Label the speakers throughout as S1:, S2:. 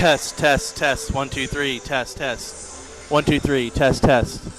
S1: Test, test, test. 1, 2, 3. Test, test. 1, 2, 3. Test, test.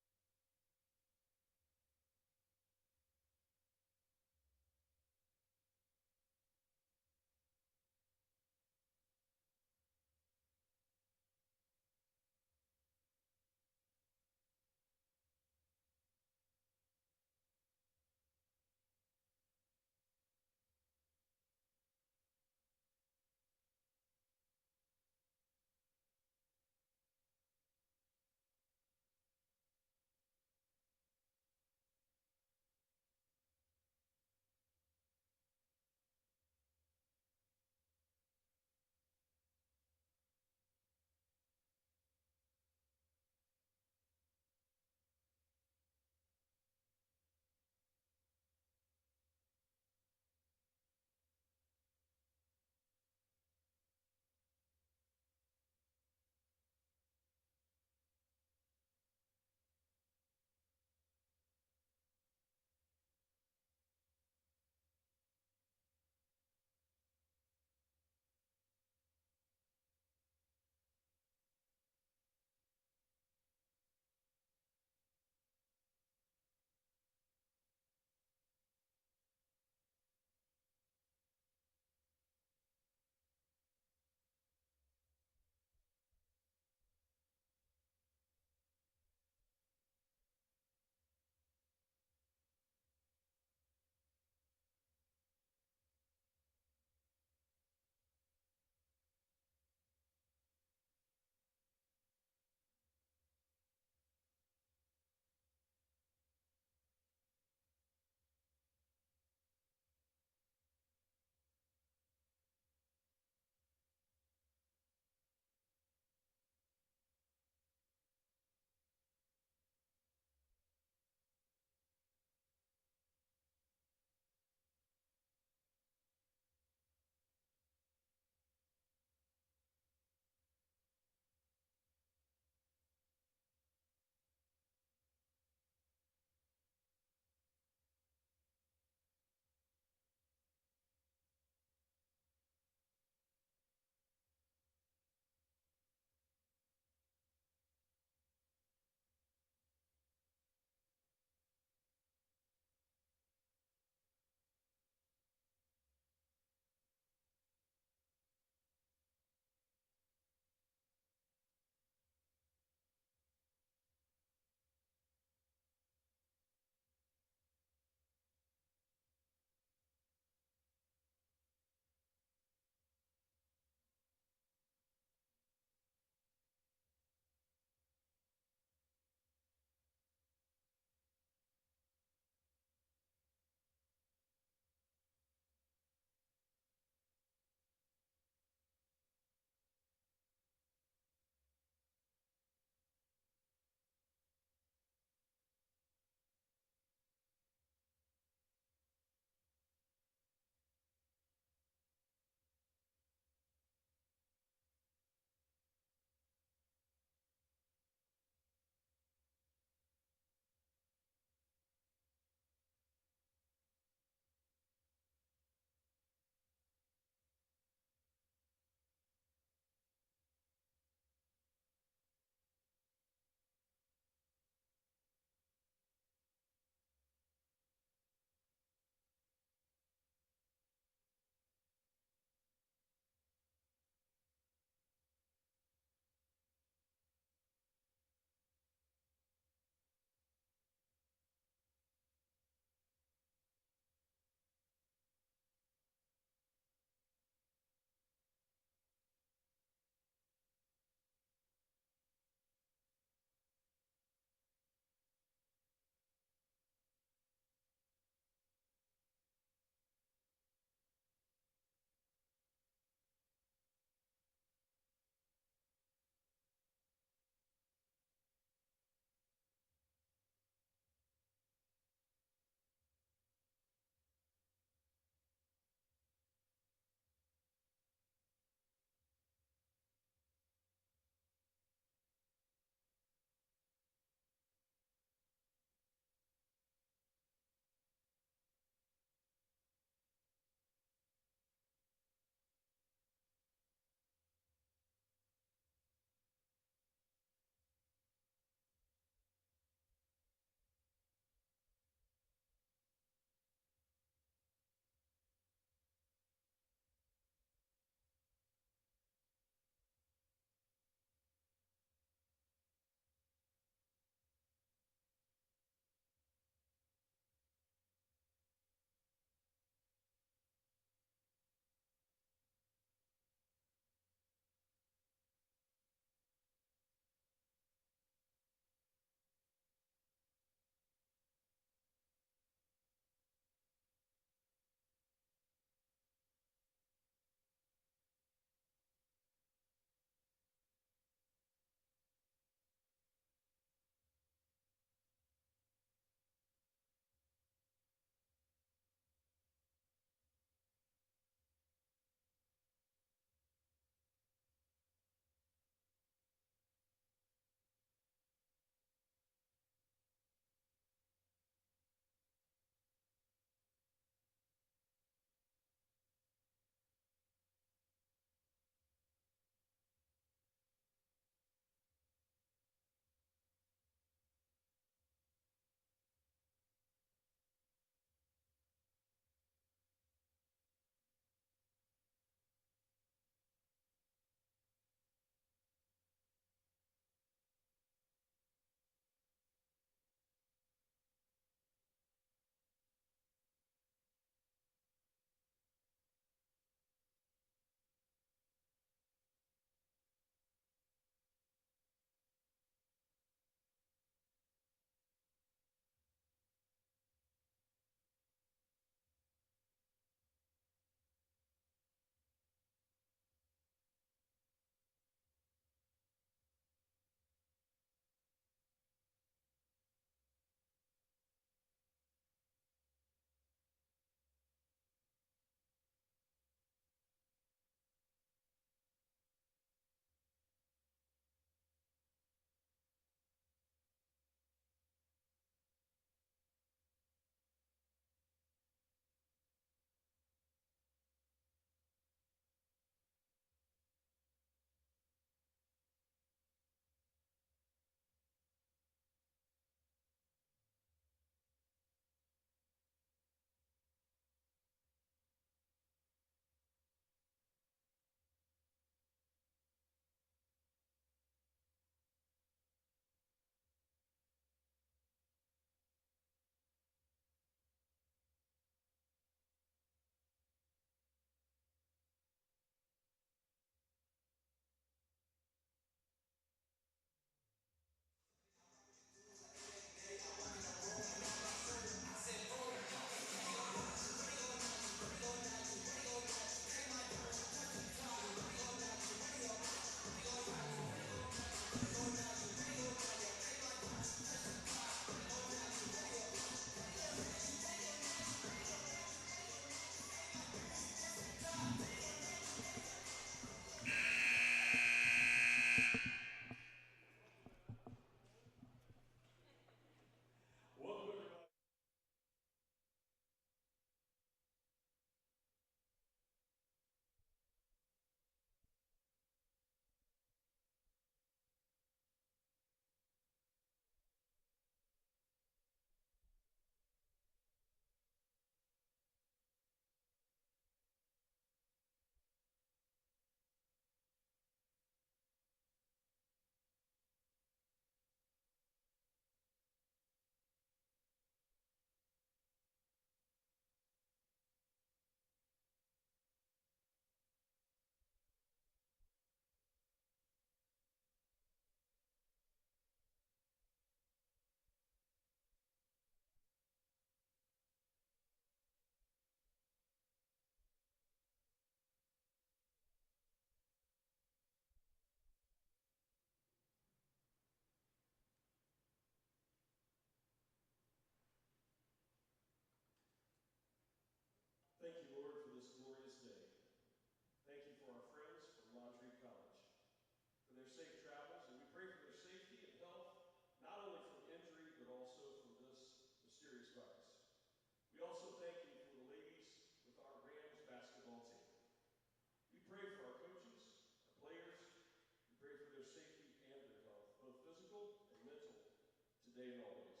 S2: today and always.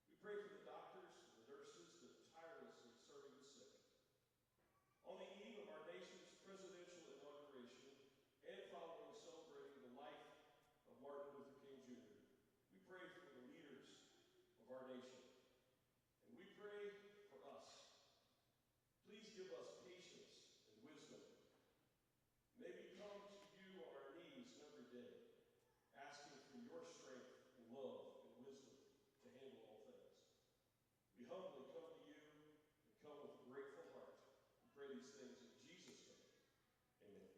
S2: We pray for the doctors and the nurses that tirelessly serving the sick. On the eve of our nation's presidential inauguration and following celebrating the life of Martin Luther King Jr., we pray for the leaders of our nation. And we pray for us. Please give us patience and wisdom. May we come to you on our knees every day, asking for your strength and love and wisdom to handle all things. We humbly come to you and come with a grateful heart. We pray these things in Jesus' name. Amen.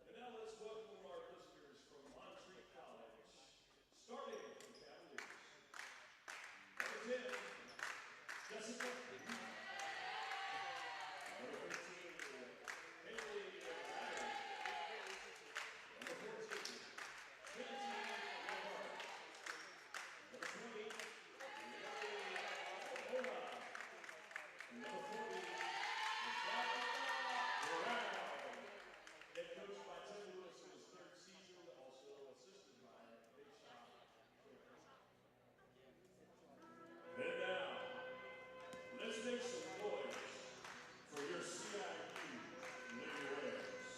S2: And now let's welcome our visitors from Montreat College, starting with the Cavaliers. Number 10, Jessica. Number 13, Haley Ryan. Number 14, Trinity Lamar. Number 20, Leonie Ola. Number 40, Michelle Brown. Head coached by Tim Lewis in his third season, also assisted by Big Shot. And now, let's make some noise for your CIU Lady Rams.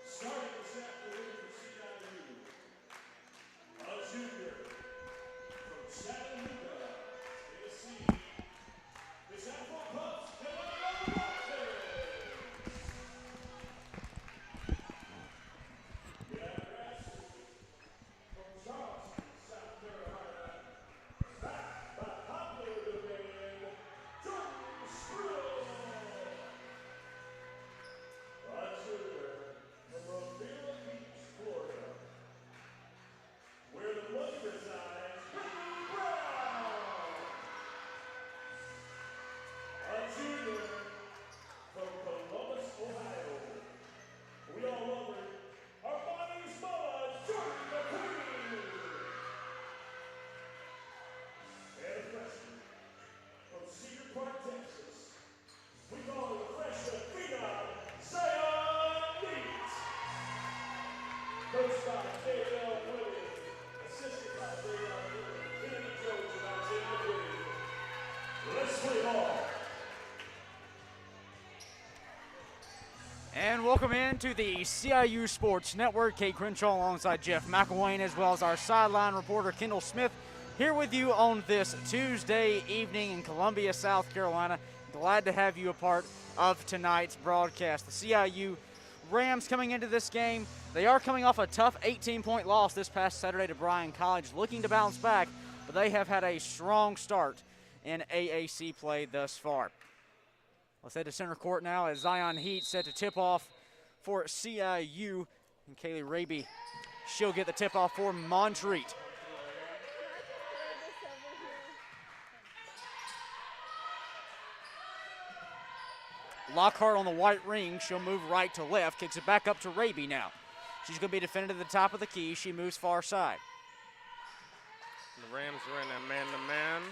S2: Starting this afternoon for CIU, a junior from Chattanooga, Tennessee, Miss Afro Pups, from Charleston, South Carolina, backed by popular demand, Jordan Sprill. A junior from Mobile Beach, Florida, where the money resides, Brittany Brown. A junior from Columbus, Ohio. We all love her. Our body's mama, Jordan McQueen. And a freshman from Cedar Park, Texas. We call her the freshman phenom, Zion Leeds. Coached by J.L. Willie, assisted by J.L. Willie, Kennedy Jones, and Isaiah Willie. Let's play ball.
S3: And welcome into the CIU Sports Network. Kate Crenshaw alongside Jeff McElwain, as well as our sideline reporter Kendall Smith, here with you on this Tuesday evening in Columbia, South Carolina. Glad to have you a part of tonight's broadcast. The CIU Rams coming into this game, they are coming off a tough 18-point loss this past Saturday to Bryan College, looking to bounce back, but they have had a strong start in AAC play thus far. Let's head to center court now as Zion Heat set to tip off for CIU. And Kaylee Raby, she'll get the tip off for Montreat. Lockhart on the white ring. She'll move right to left. Kicks it back up to Raby now. She's going to be defended at the top of the key. She moves far side.
S4: The Rams are in a man-to-man.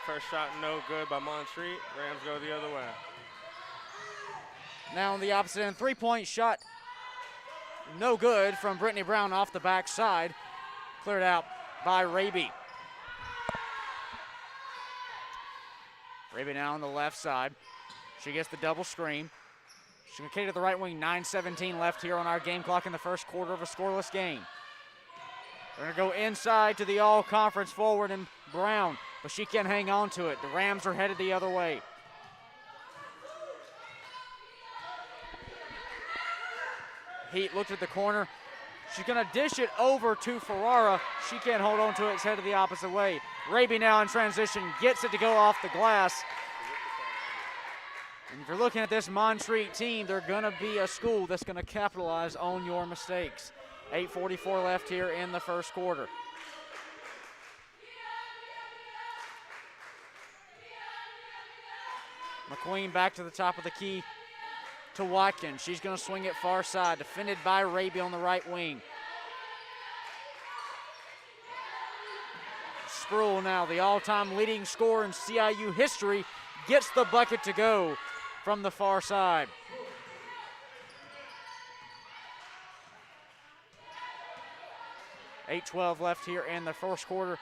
S4: First shot no good by Montreat. Rams go the other way.
S3: Now on the opposite end, three-point shot no good from Brittany Brown off the backside. Cleared out by Raby. Raby now on the left side. She gets the double screen. She's going to kick to the right wing. 9:17 left here on our game clock in the first quarter of a scoreless game. They're going to go inside to the all-conference forward and Brown, but she can't hang on to it. The Rams are headed the other way. Heat looked at the corner. She's going to dish it over to Ferrara. She can't hold on to it. It's headed the opposite way. Raby now in transition gets it to go off the glass. And if you're looking at this Montreat team, they're going to be a school that's going to capitalize on your mistakes. 8:44 left here in the first quarter. McQueen back to the top of the key to Watkins. She's going to swing it far side, defended by Raby on the right wing. Sproul now, the all-time leading scorer in CIU history, gets the bucket to go from the far side. $8:12 left here in the first quarter.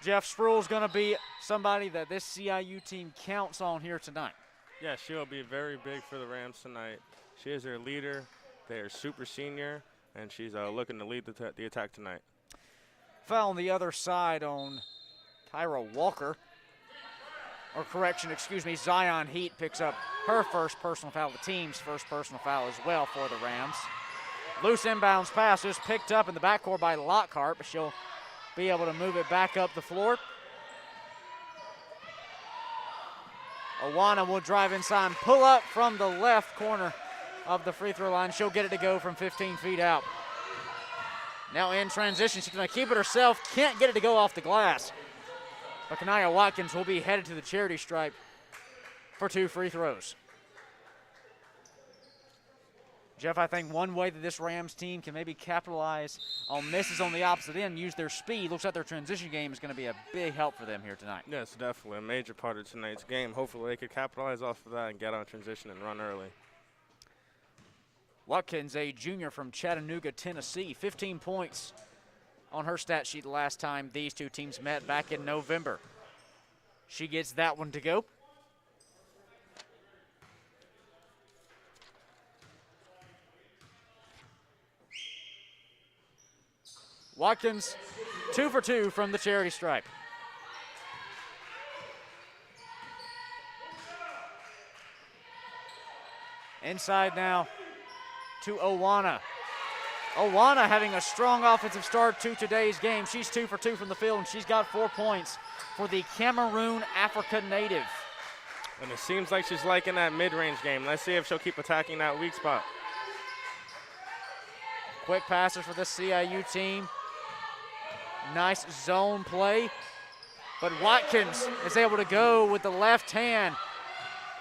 S3: Jeff, Sproul's going to be somebody that this CIU team counts on here tonight.
S4: Yeah, she'll be very big for the Rams tonight. She is their leader. They are super senior, and she's looking to lead the attack tonight.
S3: Foul on the other side on Tyra Walker. Or correction, excuse me, Zion Heat picks up her first personal foul, the team's first personal foul as well for the Rams. Loose inbounds pass is picked up in the backcourt by Lockhart, but she'll be able to move it back up the floor. Owana will drive inside, pull up from the left corner of the free throw line. She'll get it to go from 15 feet out. Now in transition, she's going to keep it herself, can't get it to go off the glass. But Kanaya Watkins will be headed to the charity stripe for 2 free throws. Jeff, I think one way that this Rams team can maybe capitalize on misses on the opposite end, use their speed, looks like their transition game is going to be a big help for them here tonight.
S4: Yes, definitely a major part of tonight's game. Hopefully they could capitalize off of that and get on transition and run early.
S3: Watkins, a junior from Chattanooga, Tennessee, 15 points on her stat sheet the last time these two teams met back in November. She gets that one to go. Watkins, 2 for 2 from the charity stripe. Inside now to Owana. Owana having a strong offensive start to today's game. She's 2 for 2 from the field, and she's got 4 points for the Cameroon Africa native.
S4: And it seems like she's liking that mid-range game. Let's see if she'll keep attacking that weak spot.
S3: Quick passes for the CIU team. Nice zone play. But Watkins is able to go with the left hand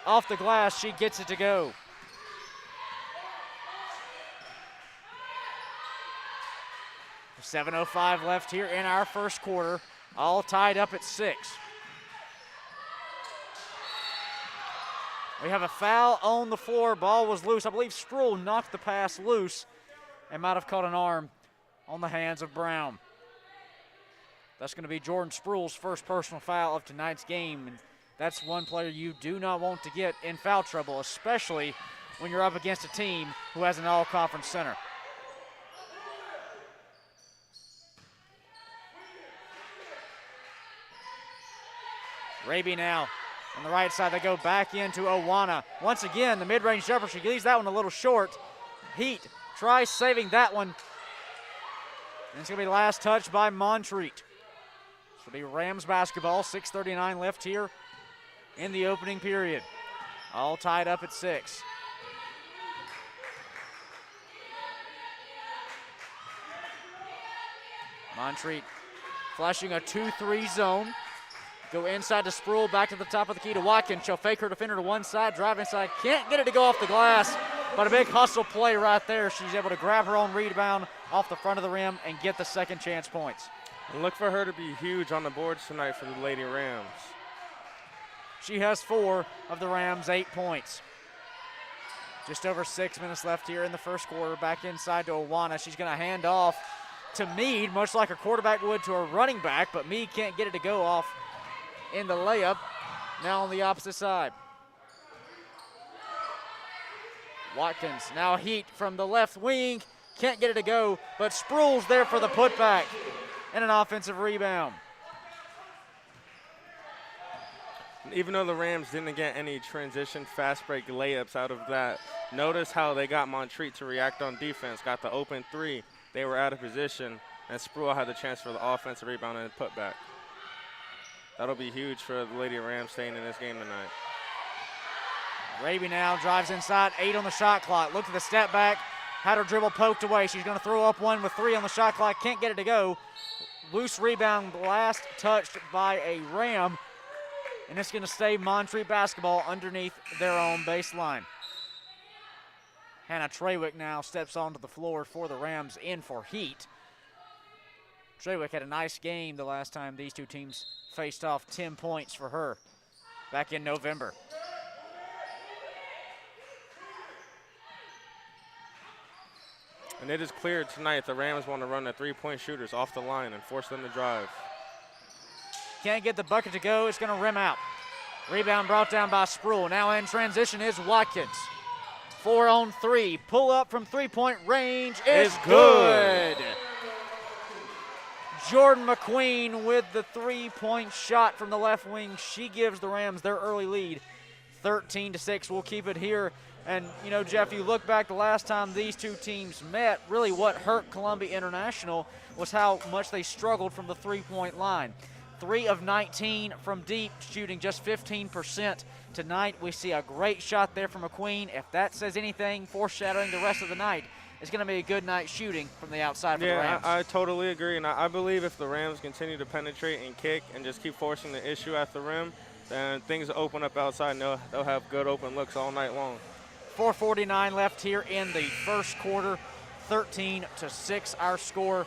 S3: off the glass. She gets it to go. .7:05 left here in our first quarter. All tied up at 6. We have a foul on the floor. Ball was loose. I believe Sproul knocked the pass loose and might have caught an arm on the hands of Brown. That's going to be Jordan Sproul's first personal foul of tonight's game. And that's one player you do not want to get in foul trouble, especially when you're up against a team who has an all-conference center. Raby now on the right side. They go back into Owana. Once again, the mid-range jumper, she leaves that one a little short. Heat tries saving that one. And it's going to be last touch by Montreat. This will be Rams basketball. 6:39 left here in the opening period. All tied up at 6. Montreat flashing a 2-3 zone. Go inside to Sproul, back to the top of the key to Watkins. She'll fake her defender to one side, drive inside. Can't get it to go off the glass, but a big hustle play right there. She's able to grab her own rebound off the front of the rim and get the second chance points.
S4: And look for her to be huge on the boards tonight for the Lady Rams.
S3: She has 4 of the Rams' 8 points. Just over 6 minutes left here in the first quarter. Back inside to Awana. She's going to hand off to Mead, much like a quarterback would to a running back, but Mead can't get it to go off in the layup. Now on the opposite side. Watkins now heat from the left wing. Can't get it to go, but Sproul's there for the putback and an offensive rebound.
S4: Even though the Rams didn't get any transition fast break layups out of that, notice how they got Montreat to react on defense, got the open three. They were out of position, and Sproul had the chance for the offensive rebound and putback. That'll be huge for the Lady Rams staying in this game tonight.
S3: Raby now drives inside, 8 on the shot clock. Looked at the step back, had her dribble poked away. She's going to throw up one with 3 on the shot clock. Can't get it to go. Loose rebound, last touched by a Ram. And it's going to stay Montreat basketball underneath their own baseline. Hannah Trawick now steps onto the floor for the Rams in for heat. Trawick had a nice game the last time these two teams faced off, 10 points for her back in November.
S4: And it is clear tonight the Rams want to run the three-point shooters off the line and force them to drive.
S3: Can't get the bucket to go. It's going to rim out. Rebound brought down by Sproul. Now in transition is Watkins. 4 on 3. Pull up from three-point range is good. Jordan McQueen with the three-point shot from the left wing. She gives the Rams their early lead, 13-6. We'll keep it here. And, you know, Jeff, you look back the last time these two teams met, really what hurt Columbia International was how much they struggled from the three-point line. 3 of 19 from deep, shooting just 15%. Tonight, we see a great shot there from McQueen. If that says anything, foreshadowing the rest of the night, it's going to be a good night shooting from the outside for the Rams.
S4: I totally agree, and I believe if the Rams continue to penetrate and kick and just keep forcing the issue at the rim, then things will open up outside, and they'll have good open looks all night long.
S3: 4:49 left here in the first quarter. 13-6 our score.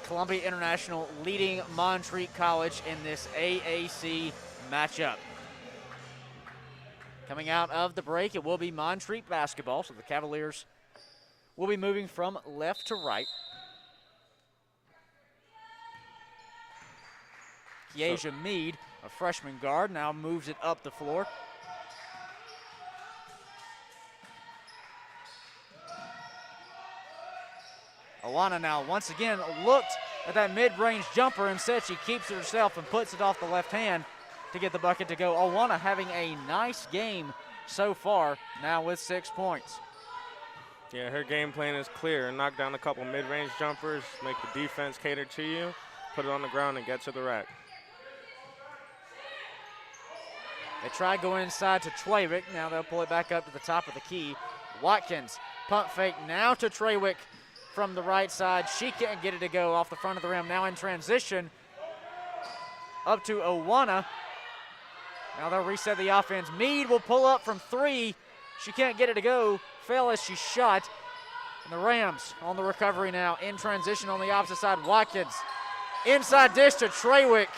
S3: Columbia International leading Montreat College in this AAC matchup. Coming out of the break, it will be Montreat basketball, so the Cavaliers will be moving from left to right. Kiesia Mead, a freshman guard, now moves it up the floor. Awana now once again looked at that mid-range jumper and said she keeps it herself and puts it off the left hand to get the bucket to go. Awana having a nice game so far, now with 6 points.
S4: Yeah, her game plan is clear. Knock down a couple mid-range jumpers, make the defense cater to you, put it on the ground and get to the rack.
S3: They try to go inside to Trawick. Now they'll pull it back up to the top of the key. Watkins, pump fake now to Trawick from the right side. She can't get it to go off the front of the rim. Now in transition, up to Awana. Now they'll reset the offense. Mead will pull up from 3. She can't get it to go. Fell as she shot. And the Rams on the recovery now. In transition on the opposite side, Watkins. Inside dish to Trawick.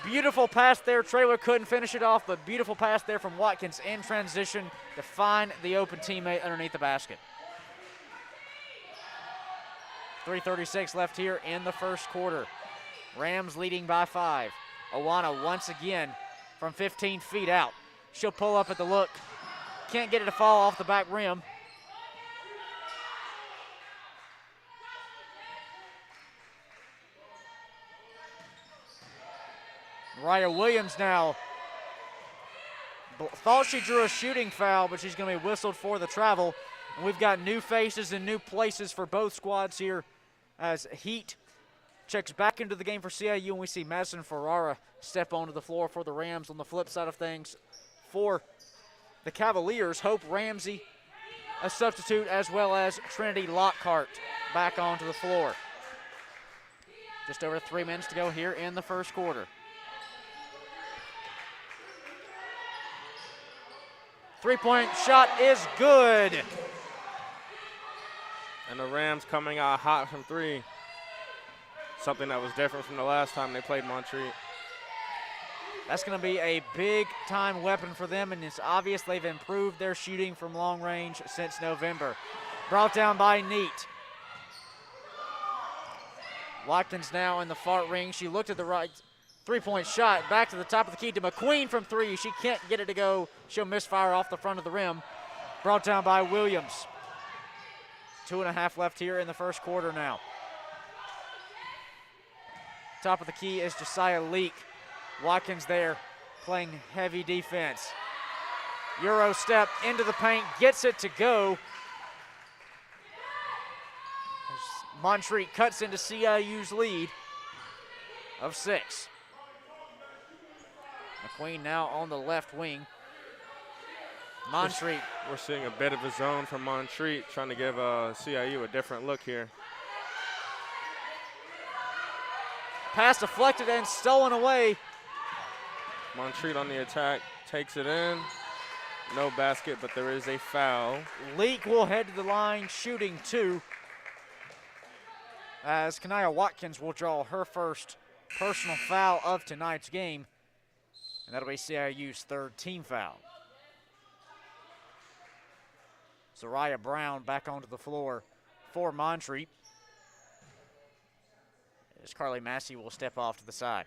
S3: Beautiful pass there. Trawick couldn't finish it off, but beautiful pass there from Watkins in transition to find the open teammate underneath the basket. 3:36 left here in the first quarter. Rams leading by 5. Awana once again from 15 feet out. She'll pull up at the look. Can't get it to fall off the back rim. Mariah Williams now thought she drew a shooting foul, but she's going to be whistled for the travel. And we've got new faces and new places for both squads here as Heat checks back into the game for CIU, and we see Madison Ferrara step onto the floor for the Rams. On the flip side of things, for the Cavaliers, Hope Ramsey, a substitute, as well as Trinity Lockhart back onto the floor. Just over 3 minutes to go here in the first quarter. Three-point shot is good.
S4: And the Rams coming out hot from 3. Something that was different from the last time they played Montreat.
S3: That's going to be a big-time weapon for them, and it's obvious they've improved their shooting from long range since November. Brought down by Neat. Watkins now in the far ring. She looked at the right three-point shot. Back to the top of the key to McQueen from three. She can't get it to go. She'll misfire off the front of the rim. Brought down by Williams. 2.5 left here in the first quarter now. Top of the key is Josiah Leak. Watkins there playing heavy defense. Euro step into the paint, gets it to go. Montreat cuts into CIU's lead of 6. McQueen now on the left wing. Montreat.
S4: We're seeing a bit of a zone from Montreat, trying to give CIU a different look here.
S3: Pass deflected and stolen away.
S4: Montreat on the attack, takes it in. No basket, but there is a foul.
S3: Leak will head to the line, shooting 2. As Kanaya Watkins will draw her first personal foul of tonight's game. And that'll be CIU's 3rd team foul. Zariah Brown back onto the floor for Montreat. As Carly Massey will step off to the side.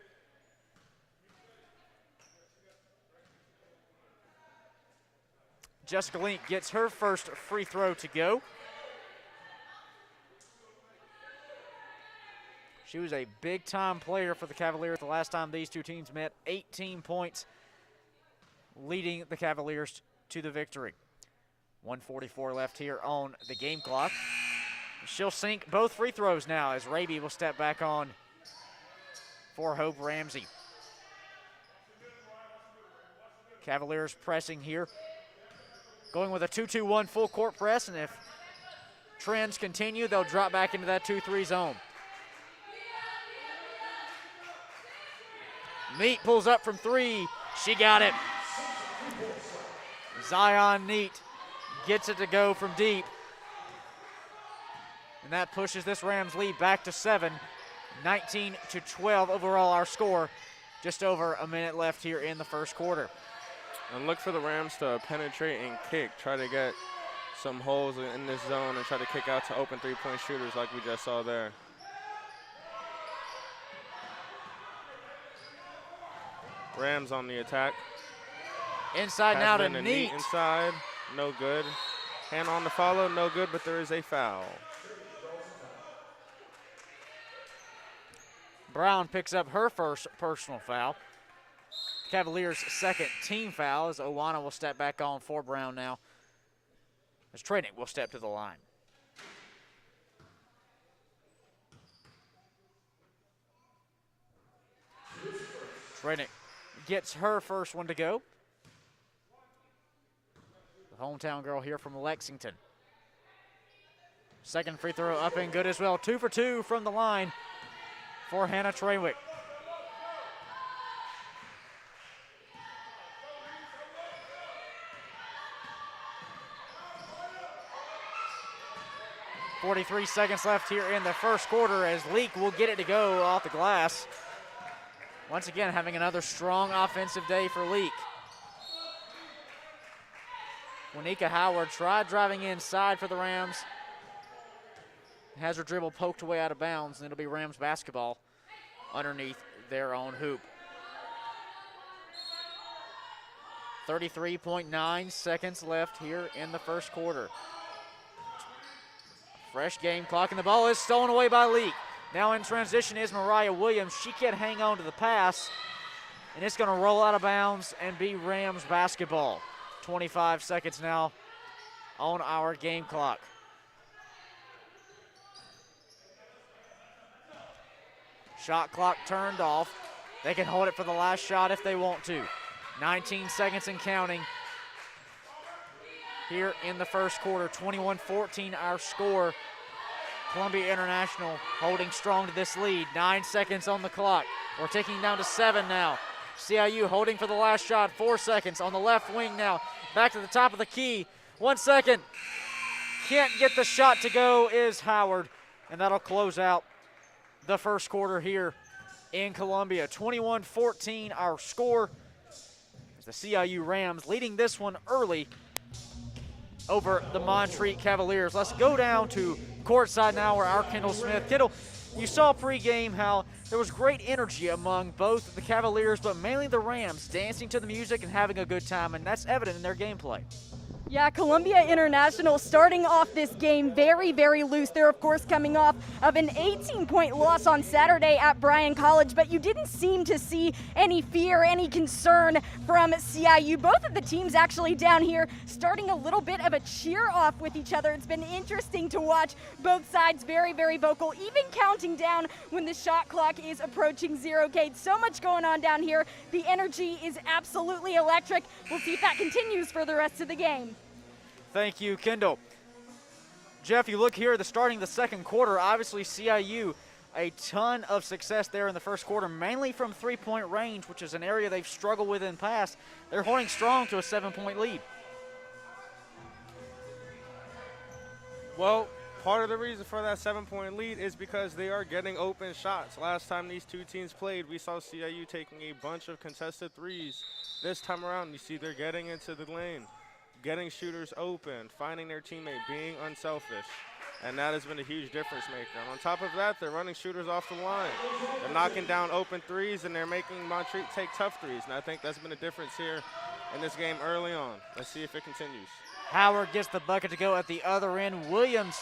S3: Jessica Link gets her first free throw to go. She was a big-time player for the Cavaliers the last time these two teams met. 18 points leading the Cavaliers to the victory. 1:44 left here on the game clock. She'll sink both free throws now as Raby will step back on for Hope Ramsey. Cavaliers pressing here. Going with a 2-2-1 full court press, and if trends continue, they'll drop back into that 2-3 zone. Neat pulls up from 3. She got it. Zion Neat gets it to go from deep. And that pushes this Rams lead back to 7. 19-12 overall our score. Just over a minute left here in the first quarter.
S4: And look for the Rams to penetrate and kick. Try to get some holes in this zone and try to kick out to open three-point shooters like we just saw there. Rams on the attack.
S3: Inside now to Neat.
S4: Inside, no good. Hand on the follow, no good, but there is a foul.
S3: Brown picks up her first personal foul. Cavaliers' 2nd team foul as Owana will step back on for Brown now. As Trenick will step to the line. Trenick gets her first one to go. The hometown girl here from Lexington. Second free throw up and good as well. 2 for 2 from the line for Hannah Treywick. .43 seconds left here in the first quarter as Leak will get it to go off the glass. Once again, having another strong offensive day for Leak. Wanika Howard tried driving inside for the Rams. Has her dribble poked away out of bounds, and it'll be Rams basketball underneath their own hoop. 33.9 seconds left here in the first quarter. Fresh game clock, and the ball is stolen away by Leak. Now in transition is Mariah Williams. She can't hang on to the pass, and it's going to roll out of bounds and be Rams basketball. 25 seconds now on our game clock. Shot clock turned off. They can hold it for the last shot if they want to. 19 seconds and counting here in the first quarter. 21-14 our score. Columbia International holding strong to this lead. 9 seconds on the clock. We're ticking down to 7 now. CIU holding for the last shot. 4 seconds on the left wing now. Back to the top of the key. 1 second. Can't get the shot to go is Howard. And that'll close out the first quarter here in Columbia. 21-14 our score. The CIU Rams leading this one early over the Montreat Cavaliers. Let's go down to courtside now where our Kendall Smith. Kendall, you saw pregame how there was great energy among both the Cavaliers, but mainly the Rams, dancing to the music and having a good time, and that's evident in their gameplay.
S5: Yeah, Columbia International starting off this game very, very loose. They're, of course, coming off of an 18-point loss on Saturday at Bryan College, but you didn't seem to see any fear, any concern from CIU. Both of the teams actually down here starting a little bit of a cheer-off with each other. It's been interesting to watch both sides very, very vocal, even counting down when the shot clock is approaching zero. Kate, so much going on down here. The energy is absolutely electric. We'll see if that continues for the rest of the game.
S3: Thank you, Kendall. Jeff, you look here, starting the second quarter, obviously CIU, a ton of success there in the first quarter, mainly from three-point range, which is an area they've struggled with in the past. They're holding strong to a 7-point lead.
S4: Well, part of the reason for that 7-point lead is because they are getting open shots. Last time these two teams played, we saw CIU taking a bunch of contested threes. This time around, you see they're getting into the lane, getting shooters open, finding their teammate, being unselfish. And that has been a huge difference maker. And on top of that, they're running shooters off the line. They're knocking down open threes, and they're making Montreat take tough threes. And I think that's been a difference here in this game early on. Let's see if it continues.
S3: Howard gets the bucket to go at the other end. Williams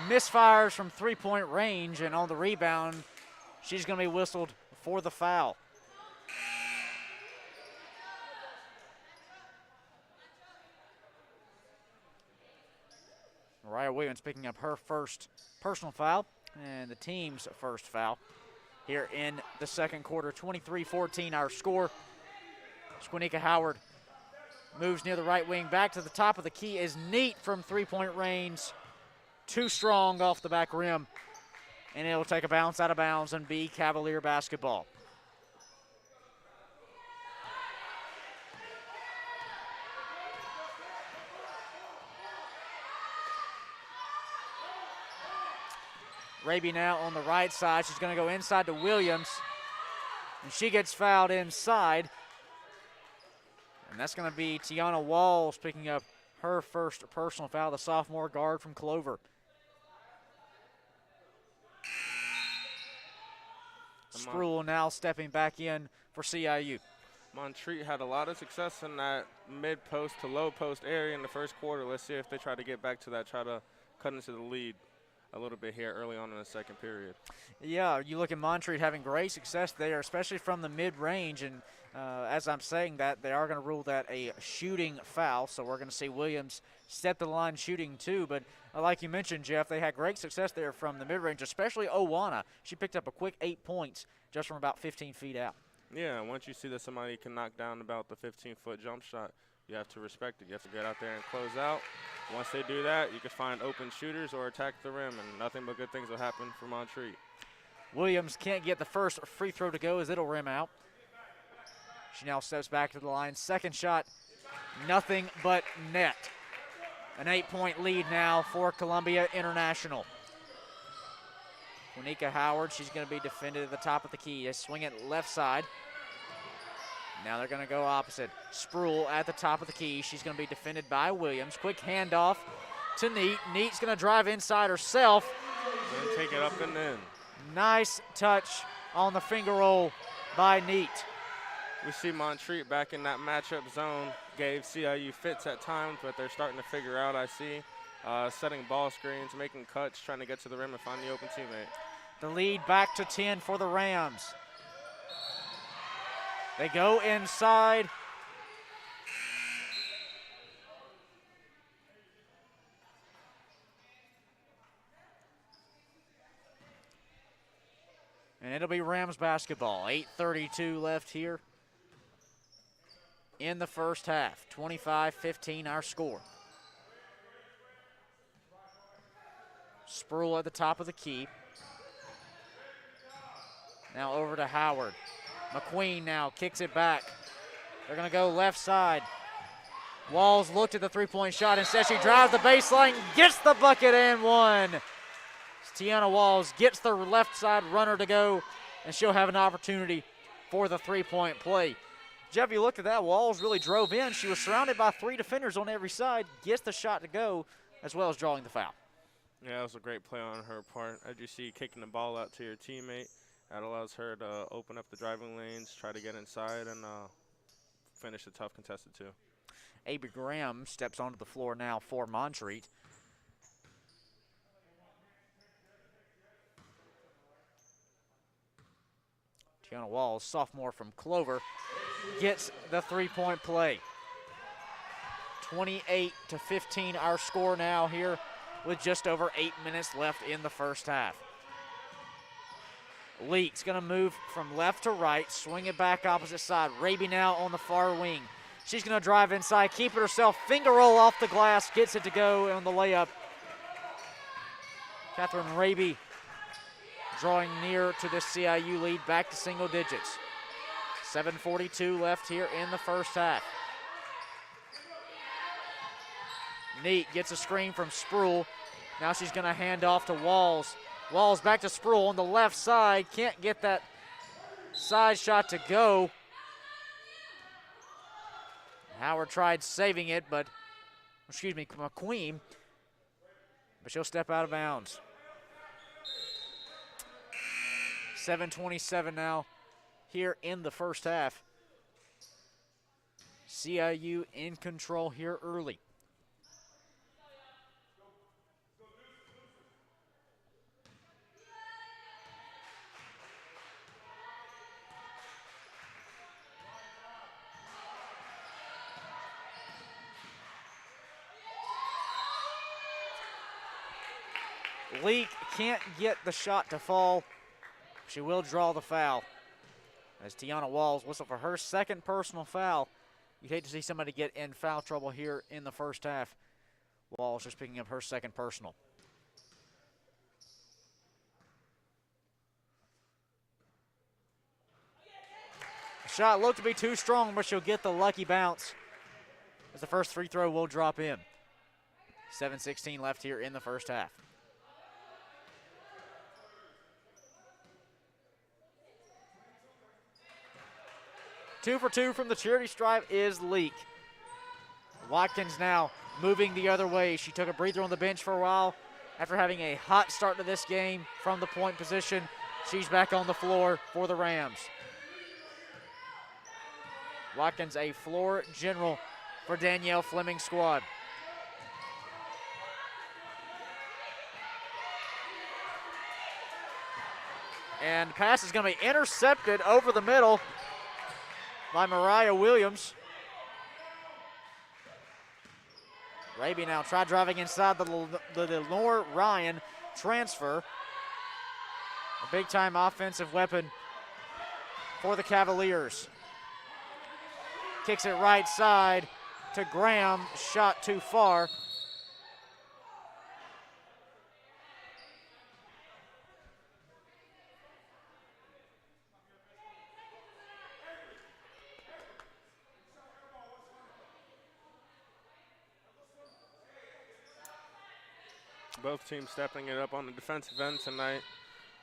S3: misfires from three-point range, and on the rebound, she's going to be whistled for the foul. Mariah Williams picking up her first personal foul and the team's first foul here in the second quarter. 23-14 our score. Squanika Howard moves near the right wing. Back to the top of the key is Neat from three-point range. Too strong off the back rim. And it'll take a bounce out of bounds and be Cavalier basketball. Raby now on the right side. She's going to go inside to Williams. And she gets fouled inside. And that's going to be Tiana Walls picking up her first personal foul, the sophomore guard from Clover. Spruill now stepping back in for CIU.
S4: Montreat had a lot of success in that mid-post to low-post area in the first quarter. Let's see if they try to get back to that, try to cut into the lead a little bit here early on in the second period.
S3: Yeah, you look at Montreat having great success there, especially from the mid-range, and as I'm saying that, they are going to rule that a shooting foul, so we're going to see Williams step the line shooting too, but like you mentioned, Jeff, they had great success there from the mid-range, especially Owana. She picked up a quick 8 points just from about 15 feet out.
S4: Yeah, once you see that somebody can knock down about the 15-foot jump shot, you have to respect it. You have to get out there and close out. Once they do that, you can find open shooters or attack the rim, and nothing but good things will happen for Montreat.
S3: Williams can't get the first free throw to go as it'll rim out. She now steps back to the line. Second shot, nothing but net. An 8-point lead now for Columbia International. Quanika Howard, she's going to be defended at the top of the key. They swing it left side. Now they're going to go opposite. Spruill at the top of the key. She's going to be defended by Williams. Quick handoff to Neat. Neat's going to drive inside herself.
S4: And take it up and in.
S3: Nice touch on the finger roll by Neat.
S4: We see Montreat back in that matchup zone. Gave CIU fits at times, but they're starting to figure out, I see. Setting ball screens, making cuts, trying to get to the rim and find the open teammate.
S3: The lead back to 10 for the Rams. They go inside. And it'll be Rams basketball. 8:32 left here in the first half. 25-15 our score. Spruill at the top of the key. Now over to Howard. McQueen now kicks it back. They're going to go left side. Walls looked at the three-point shot and says she drives the baseline, gets the bucket and one. Tiana Walls gets the left side runner to go and she'll have an opportunity for the three-point play. Jeff, you looked at that. Walls really drove in. She was surrounded by 3 defenders on every side, gets the shot to go, as well as drawing the foul.
S4: Yeah, that was a great play on her part. As you see, kicking the ball out to your teammate, that allows her to open up the driving lanes, try to get inside, and finish a tough contested two.
S3: Avery Graham steps onto the floor now for Montreat. Tiana Walls, sophomore from Clover, gets the three-point play. 28-15 our score now here with just over 8 minutes left in the first half. Leak's going to move from left to right, swing it back opposite side. Raby now on the far wing. She's going to drive inside, keep it herself, finger roll off the glass, gets it to go on the layup. Catherine Raby drawing near to the CIU lead, back to single digits. 7:42 left here in the first half. Neat gets a screen from Spruill. Now she's going to hand off to Walls. Walls back to Spruill on the left side. Can't get that side shot to go. Howard tried saving it, but, McQueen, but she'll step out of bounds. 7:27 now here in the first half. CIU in control here early. Leak can't get the shot to fall. She will draw the foul. As Tiana Walls whistle for her second personal foul. You'd hate to see somebody get in foul trouble here in the first half. Walls just picking up her second personal. The shot looked to be too strong, but she'll get the lucky bounce as the first free throw will drop in. 7:16 left here in the first half. Two for two from the charity stripe is Leak. Watkins now moving the other way. She took a breather on the bench for a while after having a hot start to this game from the point position. She's back on the floor for the Rams. Watkins, a floor general for Danielle Fleming's squad. And pass is going to be intercepted over the middle by Mariah Williams. Raby now try driving inside the Lenore Ryan transfer. A big-time offensive weapon for the Cavaliers. Kicks it right side to Graham, shot too far.
S4: Both teams stepping it up on the defensive end tonight.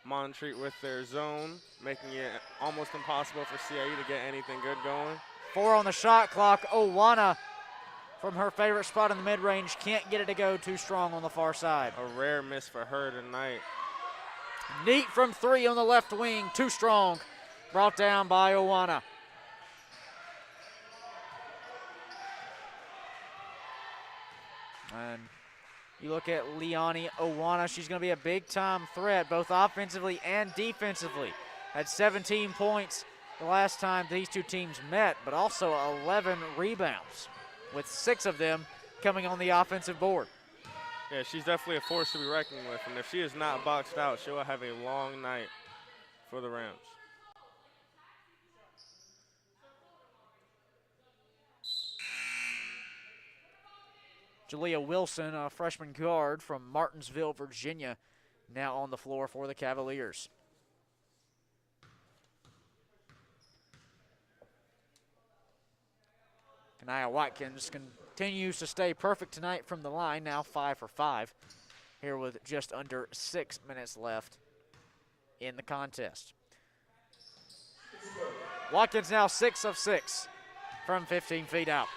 S4: Montreat with their zone, making it almost impossible for CIU to get anything good going.
S3: 4 on the shot clock. Owana from her favorite spot in the mid-range can't get it to go, too strong on the far side.
S4: A rare miss for her tonight.
S3: Neat from 3 on the left wing, too strong. Brought down by Owana. And you look at Leonie Owana, she's going to be a big-time threat, both offensively and defensively. Had 17 points the last time these two teams met, but also 11 rebounds, with 6 of them coming on the offensive board.
S4: Yeah, she's definitely a force to be reckoned with, and if she is not boxed out, she'll have a long night for the Rams.
S3: Jalea Wilson, a freshman guard from Martinsville, Virginia, now on the floor for the Cavaliers. Kanaya Watkins continues to stay perfect tonight from the line, now 5 for 5, here with just under 6 minutes left in the contest. Watkins now 6 of 6 from 15 feet out.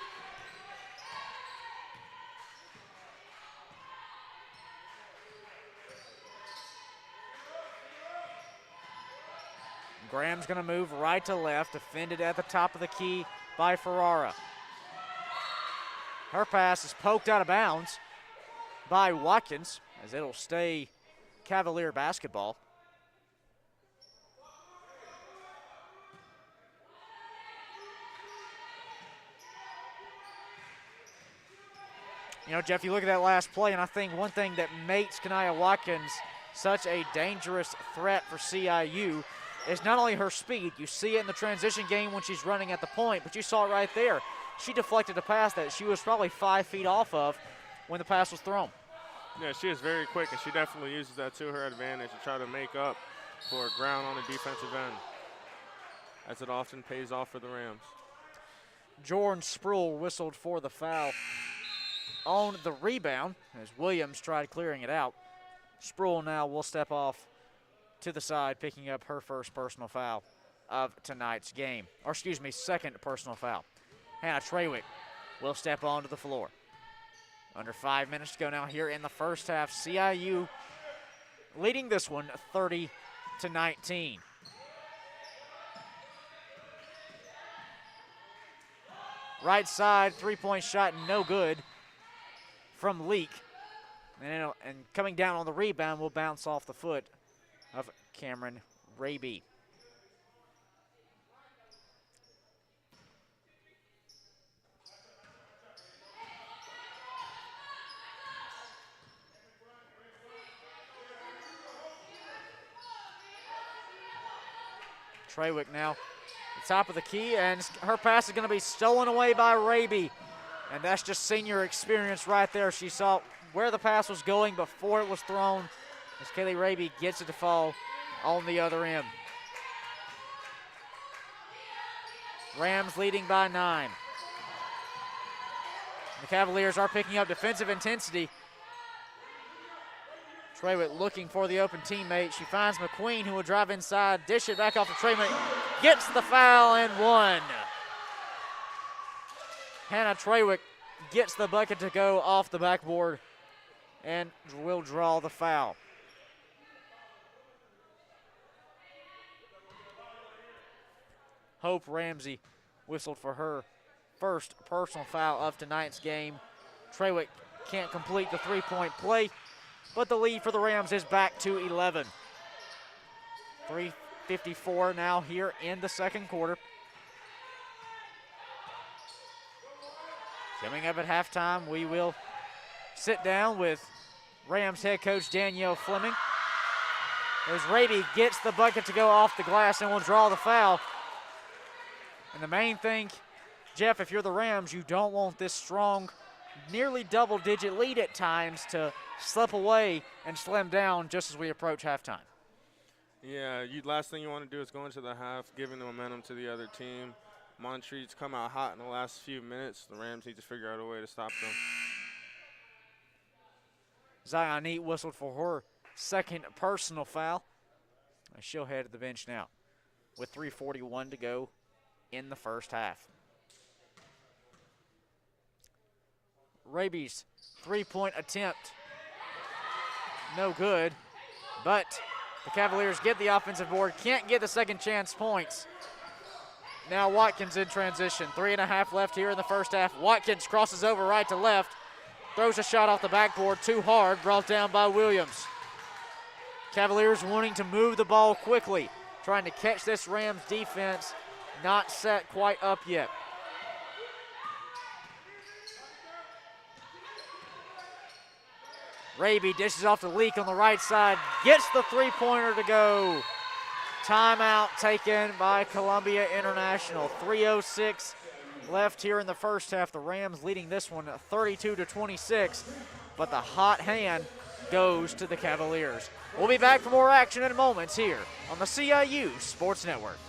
S3: Graham's going to move right to left, defended at the top of the key by Ferrara. Her pass is poked out of bounds by Watkins, as it'll stay Cavalier basketball. You know, Jeff, you look at that last play, and I think one thing that makes Kanaya Watkins such a dangerous threat for CIU is not only her speed. You see it in the transition game when she's running at the point, but you saw it right there. She deflected a pass that she was probably 5 feet off of when the pass was thrown.
S4: Yeah, she is very quick, and she definitely uses that to her advantage to try to make up for ground on the defensive end, as it often pays off for the Rams.
S3: Jordan Sproul whistled for the foul on the rebound as Williams tried clearing it out. Sproul now will step off to the side, picking up her first personal foul of tonight's game. Or excuse me, second personal foul. Hannah Trawick will step onto the floor. Under 5 minutes to go now here in the first half. CIU leading this one 30-19. Right side, three-point shot, no good from Leak. And coming down on the rebound will bounce off the foot of Cameron Raby. Trawick now, the top of the key, and her pass is going to be stolen away by Raby. And that's just senior experience right there. She saw where the pass was going before it was thrown, as Kaylee Raby gets it to fall on the other end. Rams leading by 9. The Cavaliers are picking up defensive intensity. Trawick looking for the open teammate. She finds McQueen, who will drive inside, dish it back off to Trawick, gets the foul and one. Hannah Trawick gets the bucket to go off the backboard and will draw the foul. Hope Ramsey whistled for her first personal foul of tonight's game. Trawick can't complete the three-point play, but the lead for the Rams is back to 11. 3:54 now here in the second quarter. Coming up at halftime, we will sit down with Rams head coach Danielle Fleming, as Raby gets the bucket to go off the glass and will draw the foul. And the main thing, Jeff, if you're the Rams, you don't want this strong, nearly double-digit lead at times to slip away and slam down just as we approach halftime.
S4: Yeah, last thing you want to do is go into the half, giving the momentum to the other team. Montreat's come out hot in the last few minutes. The Rams need to figure out a way to stop them.
S3: Zion Neat whistled for her second personal foul. She'll head to the bench now with 3:41 to go in the first half. Raby's three-point attempt, no good, but the Cavaliers get the offensive board, can't get the second chance points. Now Watkins in transition. 3.5 left here in the first half. Watkins crosses over right to left. Throws a shot off the backboard too hard, brought down by Williams. Cavaliers wanting to move the ball quickly, trying to catch this Rams defense, not set quite up yet. Raby dishes off the Leak on the right side, gets the three-pointer to go. Timeout taken by Columbia International. 3:06 left here in the first half. The Rams leading this one 32-26, but the hot hand goes to the Cavaliers. We'll be back for more action in moments here on the CIU Sports Network.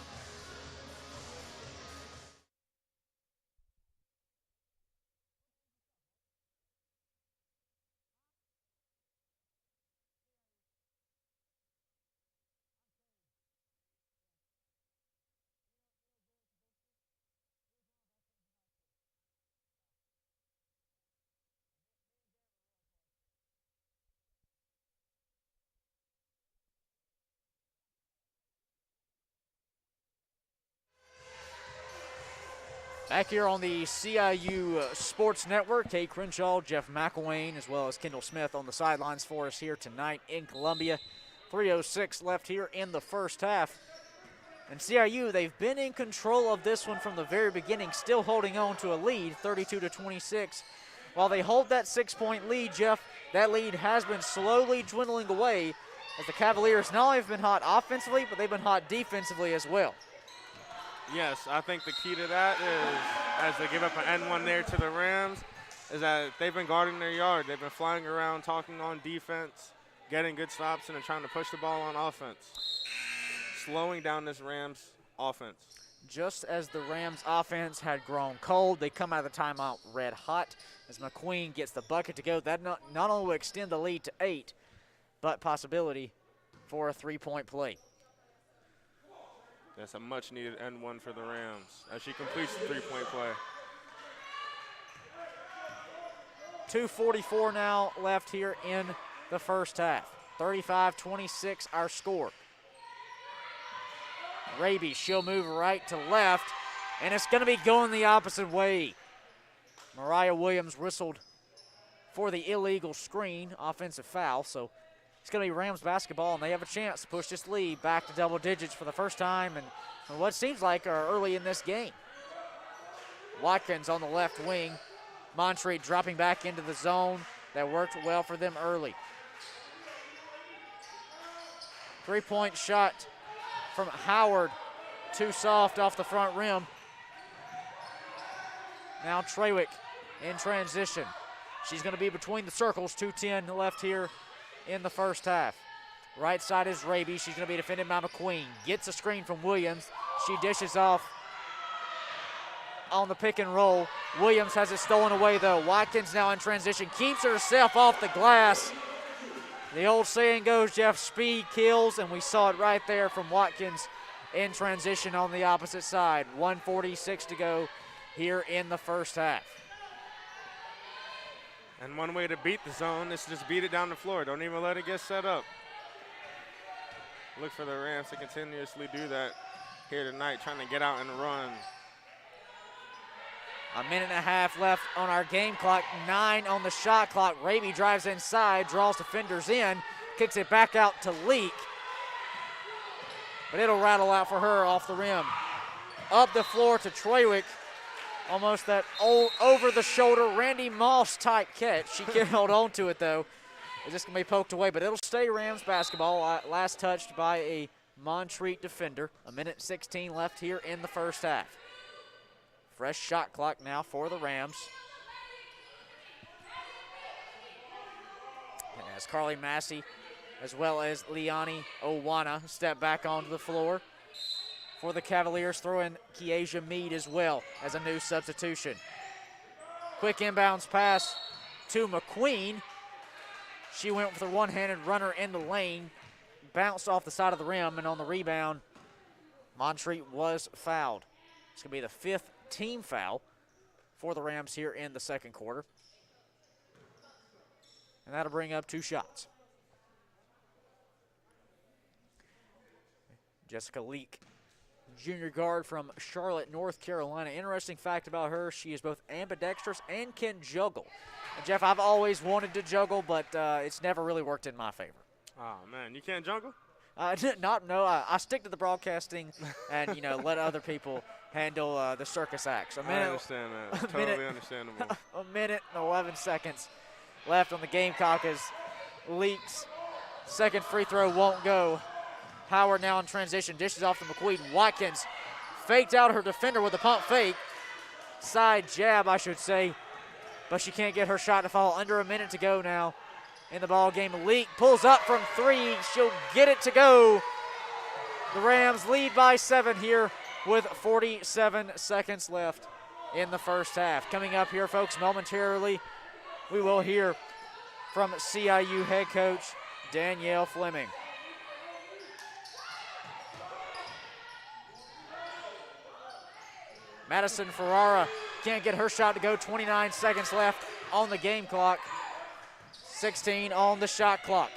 S3: Back here on the CIU Sports Network, Kate Crenshaw, Jeff McElwain, as well as Kendall Smith on the sidelines for us here tonight in Columbia. 3:06 left here in the first half. And CIU, they've been in control of this one from the very beginning, still holding on to a lead, 32-26. While they hold that 6-point lead, Jeff, that lead has been slowly dwindling away as the Cavaliers not only have been hot offensively, but they've been hot defensively as well.
S4: Yes, I think the key to that is, as they give up an N1 there to the Rams, is that they've been guarding their yard. They've been flying around, talking on defense, getting good stops, and then trying to push the ball on offense, slowing down this Rams offense.
S3: Just as the Rams offense had grown cold, they come out of the timeout red hot as McQueen gets the bucket to go. That not only will extend the lead to 8, but possibility for a 3-point play.
S4: That's a much-needed N1 for the Rams as she completes the 3-point play.
S3: 2:44 now left here in the first half. 35-26 our score. Raby, she'll move right to left, and it's going to be going the opposite way. Mariah Williams whistled for the illegal screen, offensive foul, so it's going to be Rams basketball, and they have a chance to push this lead back to double digits for the first time and what seems like early in this game. Watkins on the left wing. Montreat dropping back into the zone. That worked well for them early. 3-point shot from Howard. Too soft off the front rim. Now Trawick in transition. She's going to be between the circles. 2:10 left here in the first half. Right side is Raby. She's going to be defended by McQueen. Gets a screen from Williams. She dishes off on the pick and roll. Williams has it stolen away though. Watkins now in transition. Keeps herself off the glass. The old saying goes, Jeff, speed kills, and we saw it right there from Watkins in transition on the opposite side. 1:46 to go here in the first half.
S4: And one way to beat the zone is to just beat it down the floor. Don't even let it get set up. Look for the Rams to continuously do that here tonight, trying to get out and run.
S3: A minute and a half left on our game clock, 9 on the shot clock. Raby drives inside, draws defenders in, kicks it back out to Leak. But it'll rattle out for her off the rim. Up the floor to Trawick. Almost that old over-the-shoulder Randy Moss type catch. She can't hold on to it though. It's just gonna be poked away, but it'll stay Rams basketball. Last touched by a Montreat defender. 1:16 left here in the first half. Fresh shot clock now for the Rams. And as Carly Massey, as well as Liani Owana, step back onto the floor for the Cavaliers, throw in Kiesha Mead as well as a new substitution. Quick inbounds pass to McQueen. She went with her one-handed runner in the lane, bounced off the side of the rim, and on the rebound, Montreat was fouled. It's going to be the 5th team foul for the Rams here in the second quarter. And that'll bring up 2 shots. Jessica Leak, junior guard from Charlotte, North Carolina. Interesting fact about her, she is both ambidextrous and can juggle. And Jeff, I've always wanted to juggle, but it's never really worked in my favor.
S4: Oh, man, you can't juggle?
S3: I stick to the broadcasting and, let other people handle the circus acts.
S4: I understand that. Totally understandable.
S3: A minute and 11 seconds left on the Gamecock as Leaks. Second free throw won't go. Howard now in transition, dishes off to McQueen. Watkins faked out her defender with a pump fake. Side jab, I should say. But she can't get her shot to fall. Under a minute to go now in the ball game. Leak pulls up from 3. She'll get it to go. The Rams lead by 7 here with 47 seconds left in the first half. Coming up here, folks, momentarily, we will hear from CIU head coach Danielle Fleming. Madison Ferrara can't get her shot to go. 29 seconds left on the game clock. 16 on the shot clock.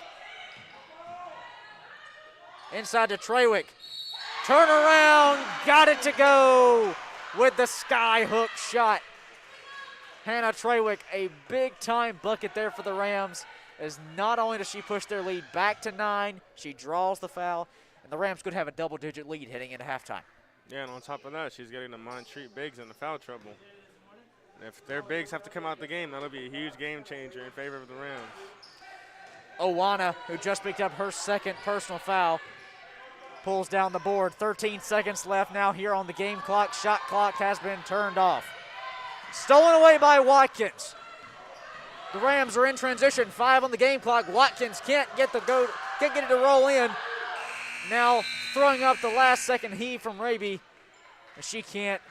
S3: Inside to Trawick. Turn around, got it to go. with the sky hook shot. Hannah Trawick, a big-time bucket there for the Rams, as not only does she push their lead back to 9, she draws the foul, and the Rams could have a double-digit lead heading into halftime.
S4: Yeah, and on top of that, she's getting the Montreat bigs into foul trouble. And if their bigs have to come out the game, that'll be a huge game changer in favor of the Rams.
S3: Owana, who just picked up her second personal foul, pulls down the board. 13 seconds left now here on the game clock. Shot clock has been turned off. Stolen away by Watkins. The Rams are in transition. 5 on the game clock. Watkins can't get it to roll in. Now throwing up the last second heave from Raby. She can't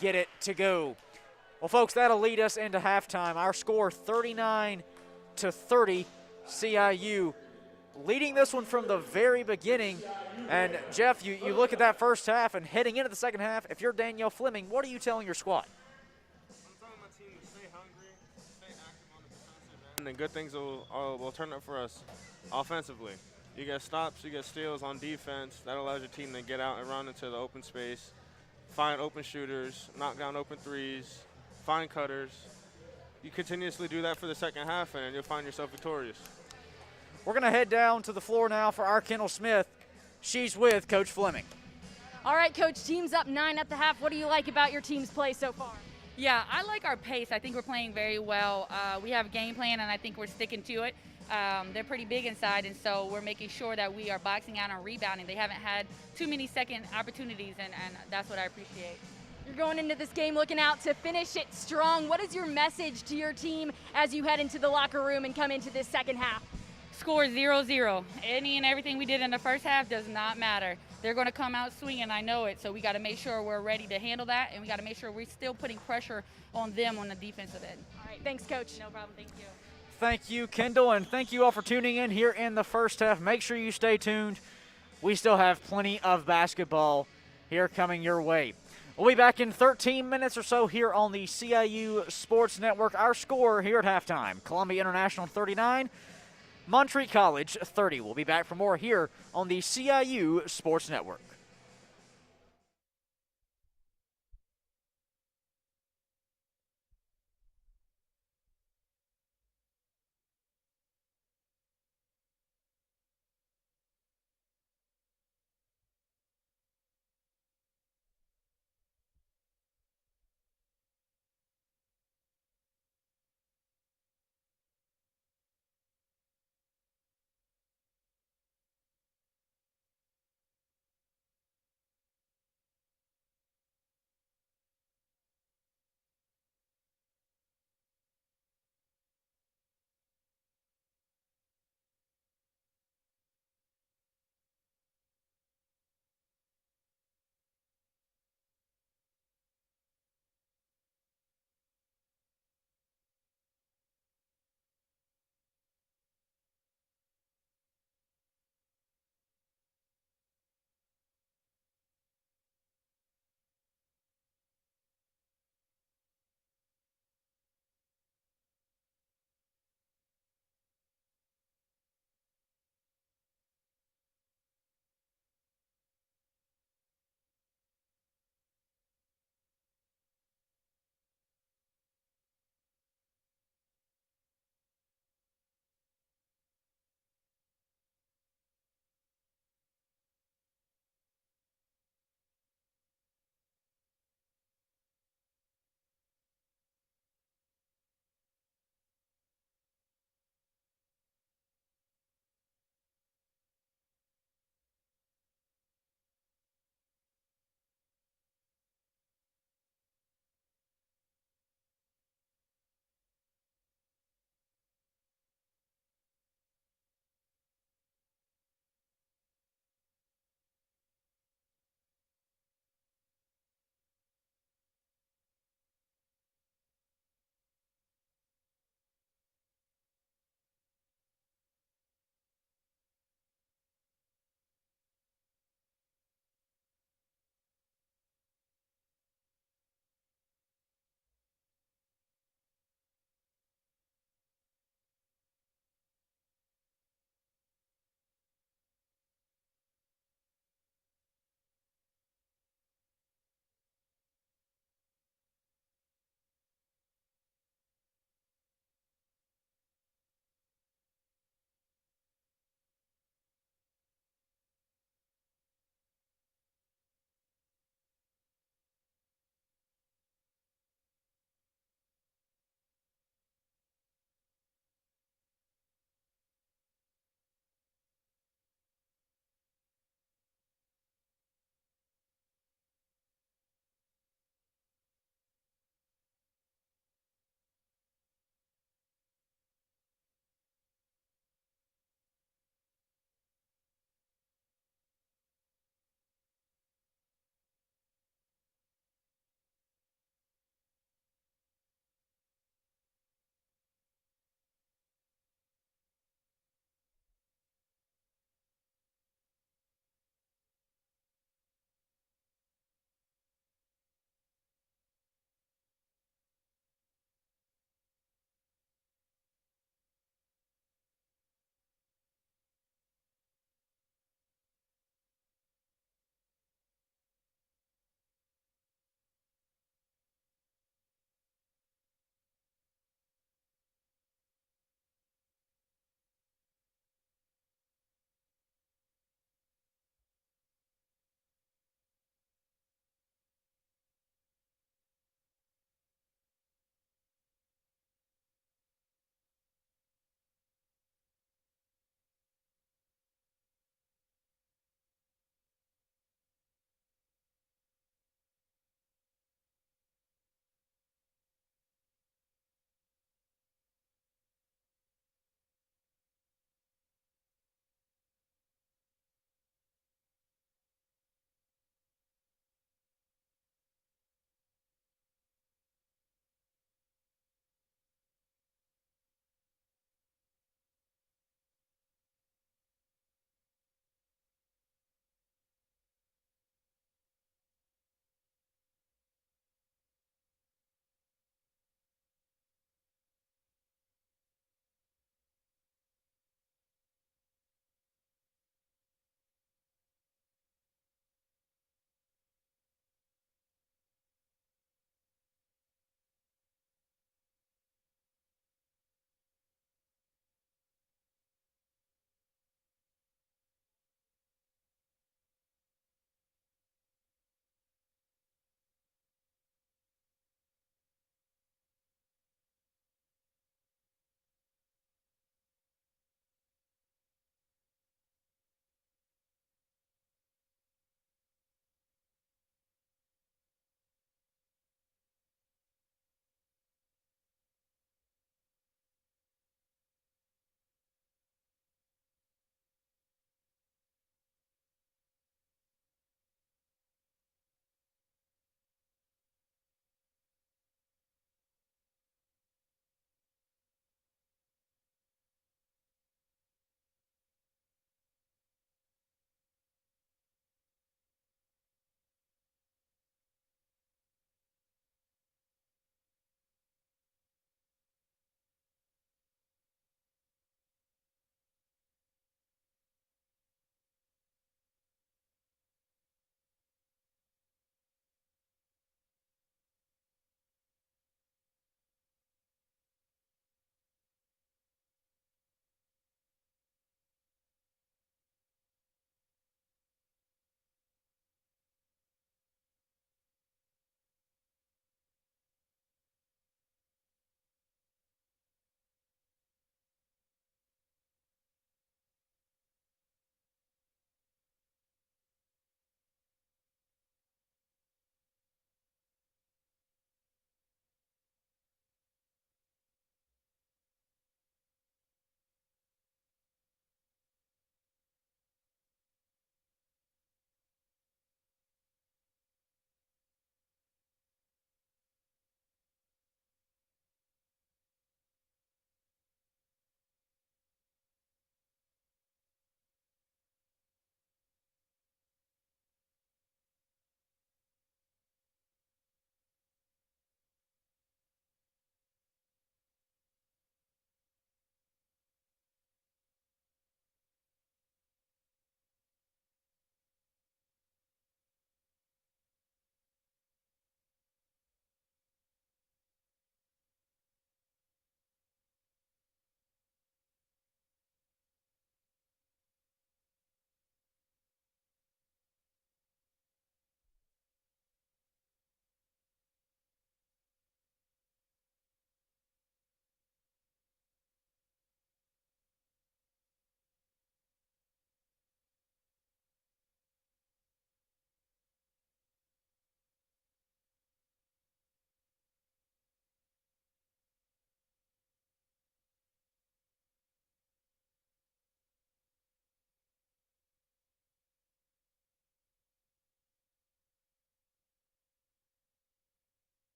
S3: get it to go. Well, folks, that'll lead us into halftime. Our score 39-30. CIU leading this one from the very beginning. And Jeff, you look at that first half, and heading into the second half, if you're Danielle Fleming, what are you telling your squad?
S4: I'm telling my team to stay hungry, stay active on the defensive end, and good things will turn up for us offensively. You get stops, you get steals on defense. That allows your team to get out and run into the open space, find open shooters, knock down open threes, find cutters. You continuously do that for the second half, and you'll find yourself victorious.
S3: We're going to head down to the floor now for our Kendall Smith. She's with Coach Fleming.
S5: All right, Coach, team's up 9 at the half. What do you like about your team's play so far?
S6: Yeah, I like our pace. I think we're playing very well. We have a game plan, and I think we're sticking to it. They're pretty big inside, and so we're making sure that we are boxing out and rebounding. They haven't had too many second opportunities, and that's what I appreciate.
S5: You're going into this game looking out to finish it strong. What is your message to your team as you head into the locker room and come into this second half?
S6: Score 0-0. Any and everything we did in the first half does not matter. They're going to come out swinging, I know it, so we got to make sure we're ready to handle that, and we got to make sure we're still putting pressure on them on the defensive end.
S5: All right, thanks, Coach.
S6: No problem, thank you.
S3: Thank you, Kendall, and thank you all for tuning in here in the first half. Make sure you stay tuned. We still have plenty of basketball here coming your way. We'll be back in 13 minutes or so here on the CIU Sports Network. Our score here at halftime, Columbia International 39, Montreat College 30. We'll be back for more here on the CIU Sports Network.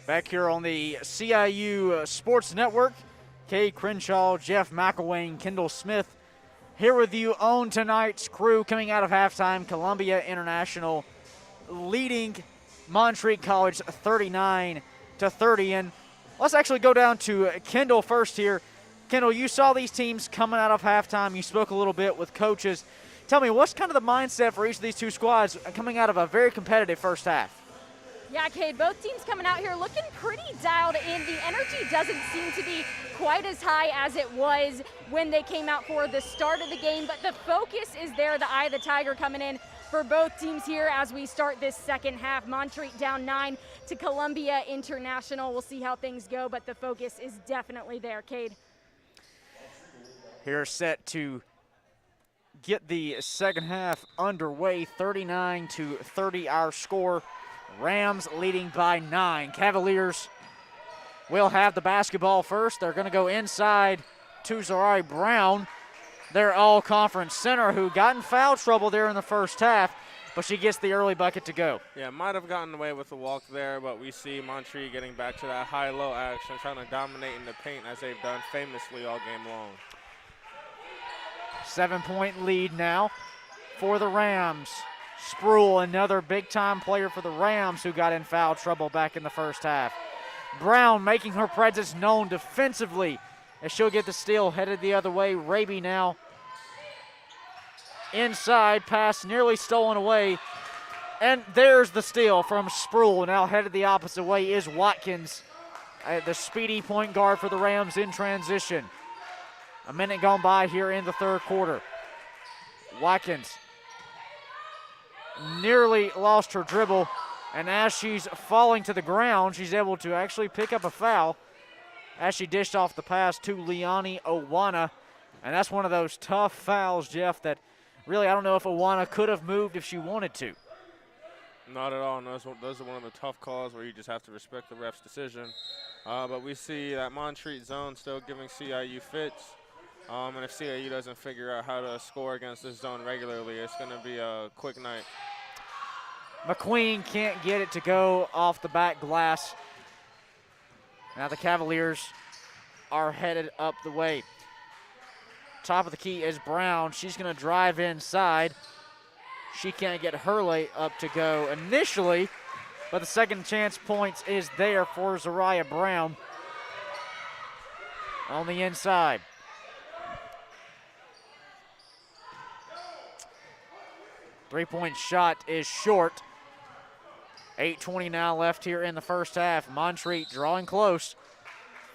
S3: Back here on the CIU Sports Network, Cade Crenshaw, Jeff McElwain, Kendall Smith here with you on tonight's crew. Coming out of halftime, Columbia International leading Montreat College 39-30. And let's actually go down to Kendall first here. Kendall, you saw these teams coming out of halftime. You spoke a little bit with coaches. Tell me, what's kind of the mindset for each of these two squads coming out of a very competitive first half?
S5: Yeah, Cade, both teams coming out here looking pretty dialed in. The energy doesn't seem to be quite as high as it was when they came out for the start of the game, but the focus is there, the eye of the tiger coming in for both teams here as we start this second half. Montreat down 9 to Columbia International. We'll see how things go, but the focus is definitely there, Cade.
S3: Here set to get the second half underway, 39-30 our score. Rams leading by 9. Cavaliers will have the basketball first. They're going to go inside to Zarai Brown, their all-conference center, who got in foul trouble there in the first half, but she gets the early bucket to go.
S4: Yeah, might have gotten away with the walk there, but we see Montreat getting back to that high-low action, trying to dominate in the paint as they've done famously all game long.
S3: 7-point lead now for the Rams. Sproul, another big-time player for the Rams, who got in foul trouble back in the first half. Brown making her presence known defensively as she'll get the steal, headed the other way. Raby now inside, pass nearly stolen away. And there's the steal from Sproul. Now headed the opposite way is Watkins, the speedy point guard for the Rams in transition. A minute gone by here in the third quarter. Watkins nearly lost her dribble, and as she's falling to the ground, she's able to actually pick up a foul as she dished off the pass to Liani Owana. And that's one of those tough fouls, Jeff, that really I don't know if Owana could have moved if she wanted to.
S4: Not at all. And those are one of the tough calls where you just have to respect the ref's decision. But we see that Montreat zone still giving CIU fits. And if CIU doesn't figure out how to score against this zone regularly, it's going to be a quick night.
S3: McQueen can't get it to go off the back glass. Now the Cavaliers are headed up the way. Top of the key is Brown. She's going to drive inside. She can't get her layup to go initially, but the second chance points is there for Zariah Brown on the inside. Three-point shot is short. 8:20 now left here in the first half. Montreat drawing close.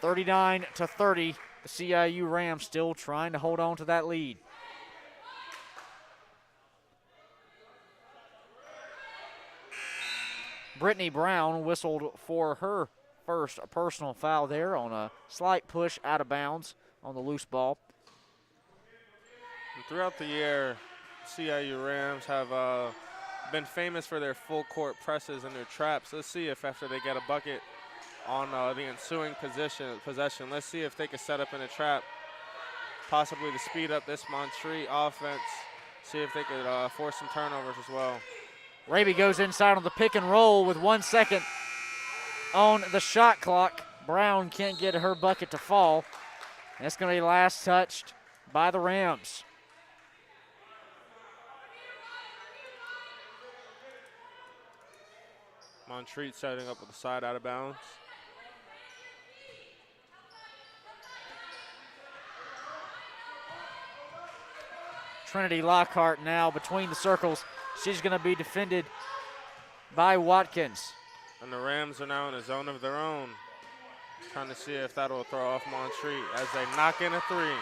S3: 39-30. The CIU Rams still trying to hold on to that lead. Brittany Brown whistled for her first personal foul there on a slight push out of bounds on the loose ball.
S4: And throughout the year, CIU Rams have been famous for their full court presses and their traps. Let's see if after they get a bucket on the ensuing possession, let's see if they can set up in a trap, possibly to speed up this Montreat offense, see if they could force some turnovers as well.
S3: Raby goes inside on the pick and roll with 1 second on the shot clock. Brown can't get her bucket to fall. That's going to be last touched by the Rams.
S4: Montreat setting up with the side out of bounds.
S3: Trinity Lockhart now between the circles. She's going to be defended by Watkins.
S4: And the Rams are now in a zone of their own, trying to see if that will throw off Montreat as they knock in a three.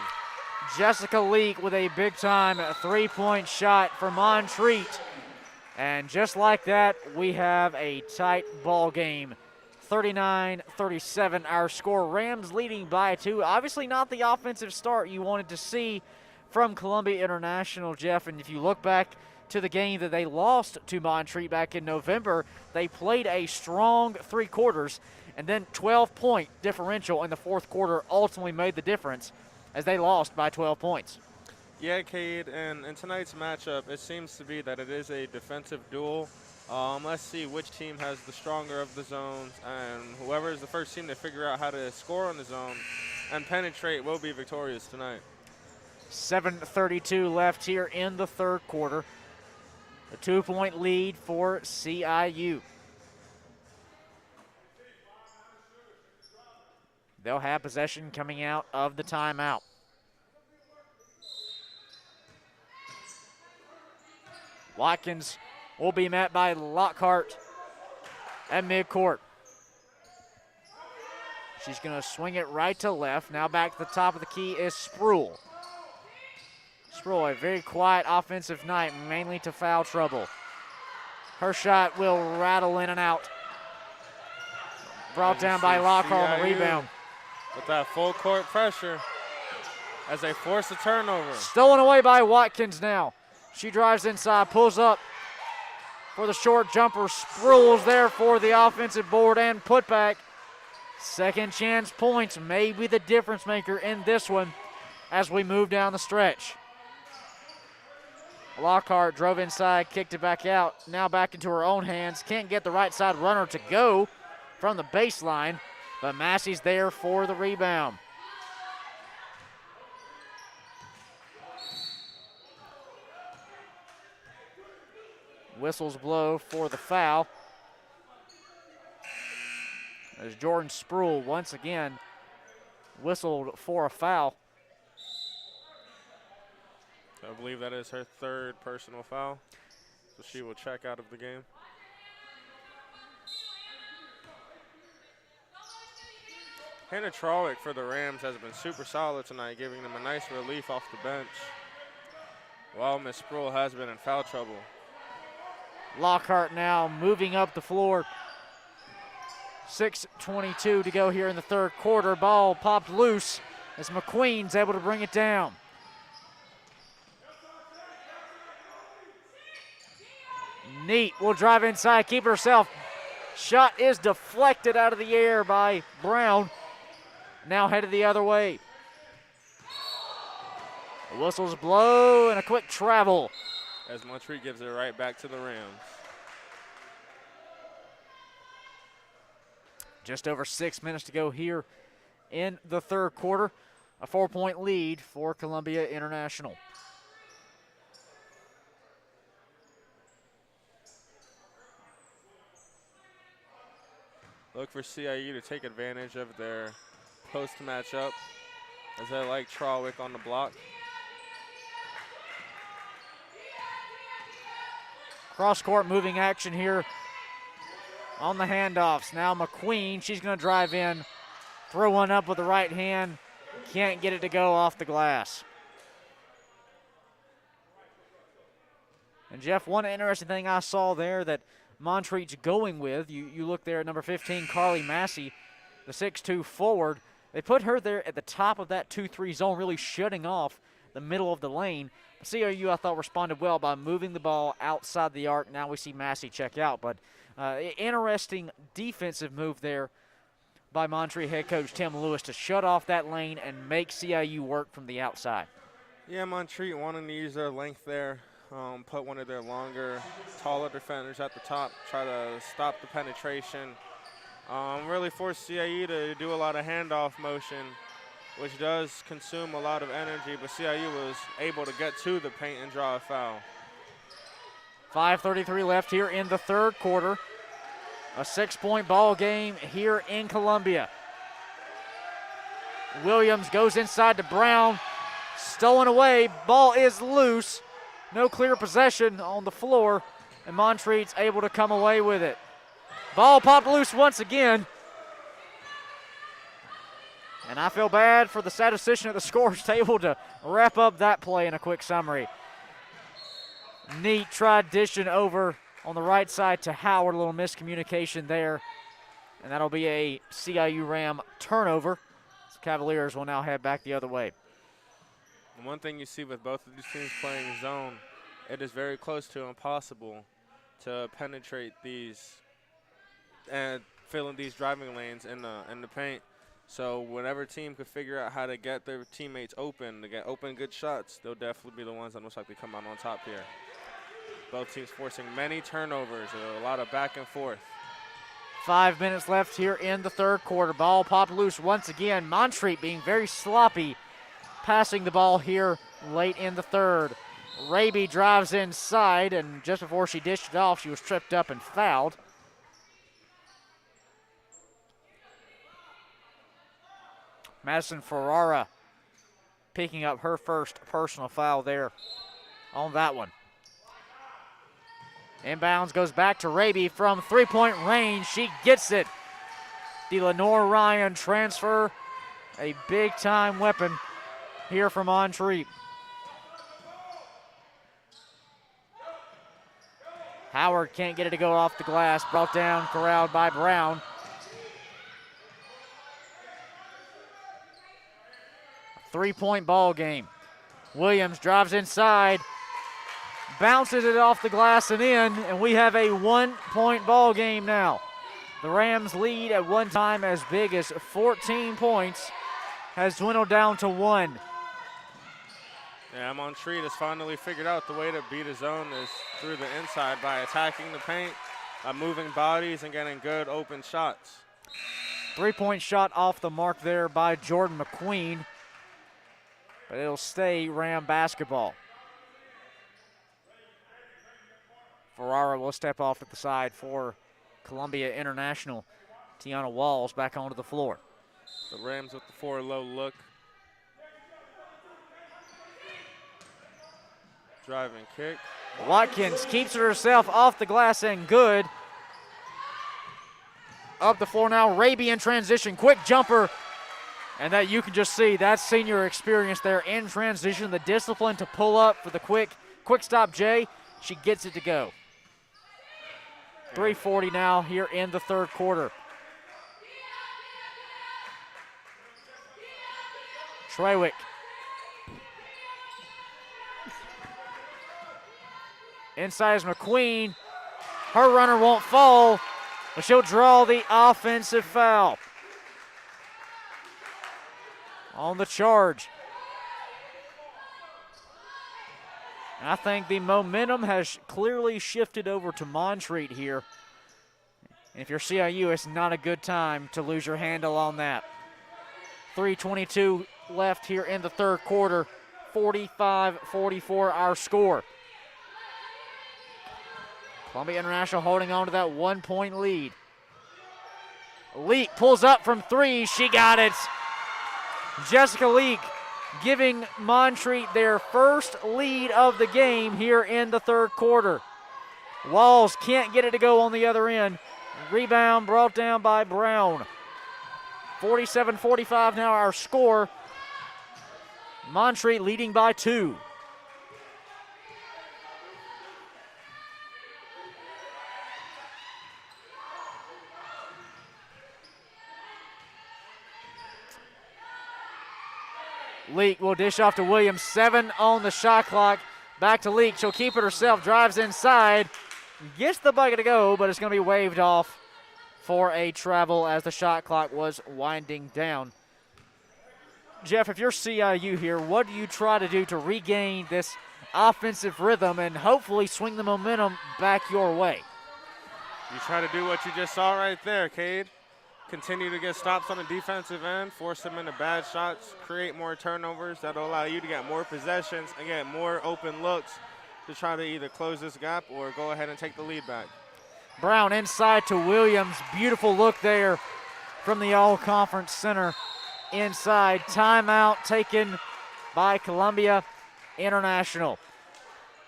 S3: Jessica Leak with a big-time three-point shot for Montreat. And just like that, we have a tight ball game. 39-37 our score. Rams leading by 2. Obviously not the offensive start you wanted to see from Columbia International, Jeff. And if you look back to the game that they lost to Montreat back in November, they played a strong 3 quarters, and then 12-point differential in the fourth quarter ultimately made the difference as they lost by 12 points.
S4: Yeah, Cade, and in tonight's matchup, it seems to be that it is a defensive duel. Let's see which team has the stronger of the zones, and whoever is the first team to figure out how to score on the zone and penetrate will be victorious tonight.
S3: 7:32 left here in the third quarter. A 2-point lead for CIU. They'll have possession coming out of the timeout. Watkins will be met by Lockhart at midcourt. She's going to swing it right to left. Now back to the top of the key is Spruill. Spruill, a very quiet offensive night, mainly to foul trouble. Her shot will rattle in and out. Brought down by Lockhart on the rebound.
S4: With that full court pressure as they force a turnover.
S3: Stolen away by Watkins now. She drives inside, pulls up for the short jumper. Spruill's there for the offensive board and putback. Second chance points may be the difference maker in this one as we move down the stretch. Lockhart drove inside, kicked it back out. Now back into her own hands. Can't get the right side runner to go from the baseline, but Massey's there for the rebound. Whistles blow for the foul. As Jordan Spruill once again whistled for a foul.
S4: I believe that is her third personal foul, so she will check out of the game. Hannah Trawick for the Rams has been super solid tonight, giving them a nice relief off the bench, while Miss Spruill has been in foul trouble.
S3: Lockhart now moving up the floor. 6:22 to go here in the third quarter. Ball popped loose as McQueen's able to bring it down. Neat will drive inside, keep it herself. Shot is deflected out of the air by Brown. Now headed the other way. The whistles blow and a quick travel.
S4: As Montreat gives it right back to the Rams.
S3: Just over 6 minutes to go here in the third quarter. A 4-point lead for Columbia International.
S4: Look for CIU to take advantage of their post matchup as they like Trawick on the block.
S3: Cross-court moving action here on the handoffs. Now McQueen, she's going to drive in, throw one up with the right hand. Can't get it to go off the glass. And Jeff, one interesting thing I saw there that Montreat's going with, you look there at number 15, Carly Massey, the 6'2 forward. They put her there at the top of that 2-3 zone, really shutting off the middle of the lane. CIU, I thought, responded well by moving the ball outside the arc. Now we see Massey check out. But interesting defensive move there by Montreat head coach Tim Lewis to shut off that lane and make CIU work from the outside.
S4: Yeah, Montreat wanting to use their length there, put one of their longer, taller defenders at the top, try to stop the penetration. Really force CIU to do a lot of handoff motion, which does consume a lot of energy, but CIU was able to get to the paint and draw a foul.
S3: 5:33 left here in the third quarter. A 6-point ball game here in Columbia. Williams goes inside to Brown. Stolen away. Ball is loose. No clear possession on the floor, and Montreat's able to come away with it. Ball popped loose once again. And I feel bad for the statistician at the scores table to wrap up that play in a quick summary. Neat tried dishing over on the right side to Howard. A little miscommunication there. And that'll be a CIU Ram turnover. The Cavaliers will now head back the other way.
S4: And one thing you see with both of these teams playing zone, it is very close to impossible to penetrate these and fill in these driving lanes in the paint. So whenever team could figure out how to get their teammates open, to get open good shots, they'll definitely be the ones that most likely come out on top here. Both teams forcing many turnovers, a lot of back and forth.
S3: 5 minutes left here in the third quarter. Ball popped loose once again. Montreat being very sloppy, passing the ball here late in the third. Raby drives inside, and just before she dished it off, she was tripped up and fouled. Madison Ferrara picking up her first personal foul there on that one. Inbounds goes back to Raby from three-point range. She gets it. The Lenore Ryan transfer, a big-time weapon here from Montreat. Howard can't get it to go off the glass. Brought down, corralled by Brown. Three-point ball game. Williams drives inside, bounces it off the glass and in, and we have a one-point ball game now. The Rams lead at one time as big as 14 points has dwindled down to 1.
S4: Yeah, Montreat has finally figured out the way to beat a zone is through the inside by attacking the paint, moving bodies, and getting good open shots.
S3: Three-point shot off the mark there by Jordan McQueen, but it'll stay Ram basketball. Ferrara will step off at the side for Columbia International. Tiana Walls back onto the floor.
S4: The Rams with the 4-low look. Driving kick.
S3: Watkins keeps it herself off the glass and good. Up the floor now, Raby in transition, quick jumper. And that you can just see, that's senior experience there in transition, the discipline to pull up for the quick stop J. She gets it to go. 3:40 now here in the third quarter. Trewick. Inside is McQueen. Her runner won't fall, but she'll draw the offensive foul. On the charge. I think the momentum has clearly shifted over to Montreat here. And if you're CIU, it's not a good time to lose your handle on that. 3:22 left here in the third quarter. 45-44 our score. Columbia International holding on to that 1-point lead. Leak pulls up from 3. She got it. Jessica Leak giving Montreat their first lead of the game here in the third quarter. Walls can't get it to go on the other end. Rebound brought down by Brown. 47-45 now our score. Montreat leading by 2. Leak will dish off to Williams. 7 on the shot clock. Back to Leak. She'll keep it herself. Drives inside. Gets the bucket to go, but it's going to be waved off for a travel as the shot clock was winding down. Jeff, if you're CIU here, what do you try to do to regain this offensive rhythm and hopefully swing the momentum back your way?
S4: You try to do what you just saw right there, Cade. Continue to get stops on the defensive end, force them into bad shots, create more turnovers. That'll allow you to get more possessions and get more open looks to try to either close this gap or go ahead and take the lead back.
S3: Brown inside to Williams. Beautiful look there from the All-Conference Center inside. Timeout taken by Columbia International.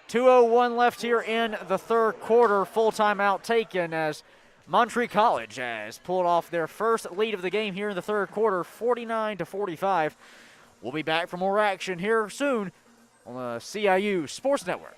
S3: 2:01 left here in the third quarter. Full timeout taken as Montreat College has pulled off their first lead of the game here in the third quarter, 49-45. We'll be back for more action here soon on the CIU Sports Network.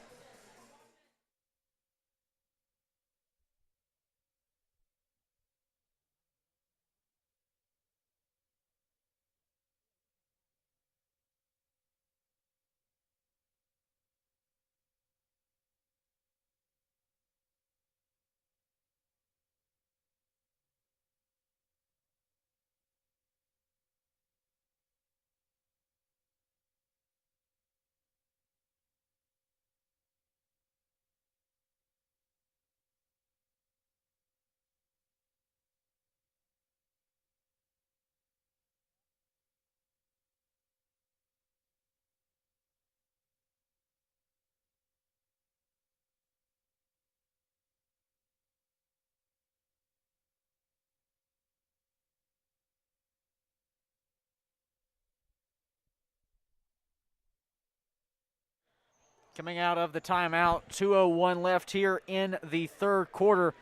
S3: Coming out of the timeout, 2:01 left here in the third quarter.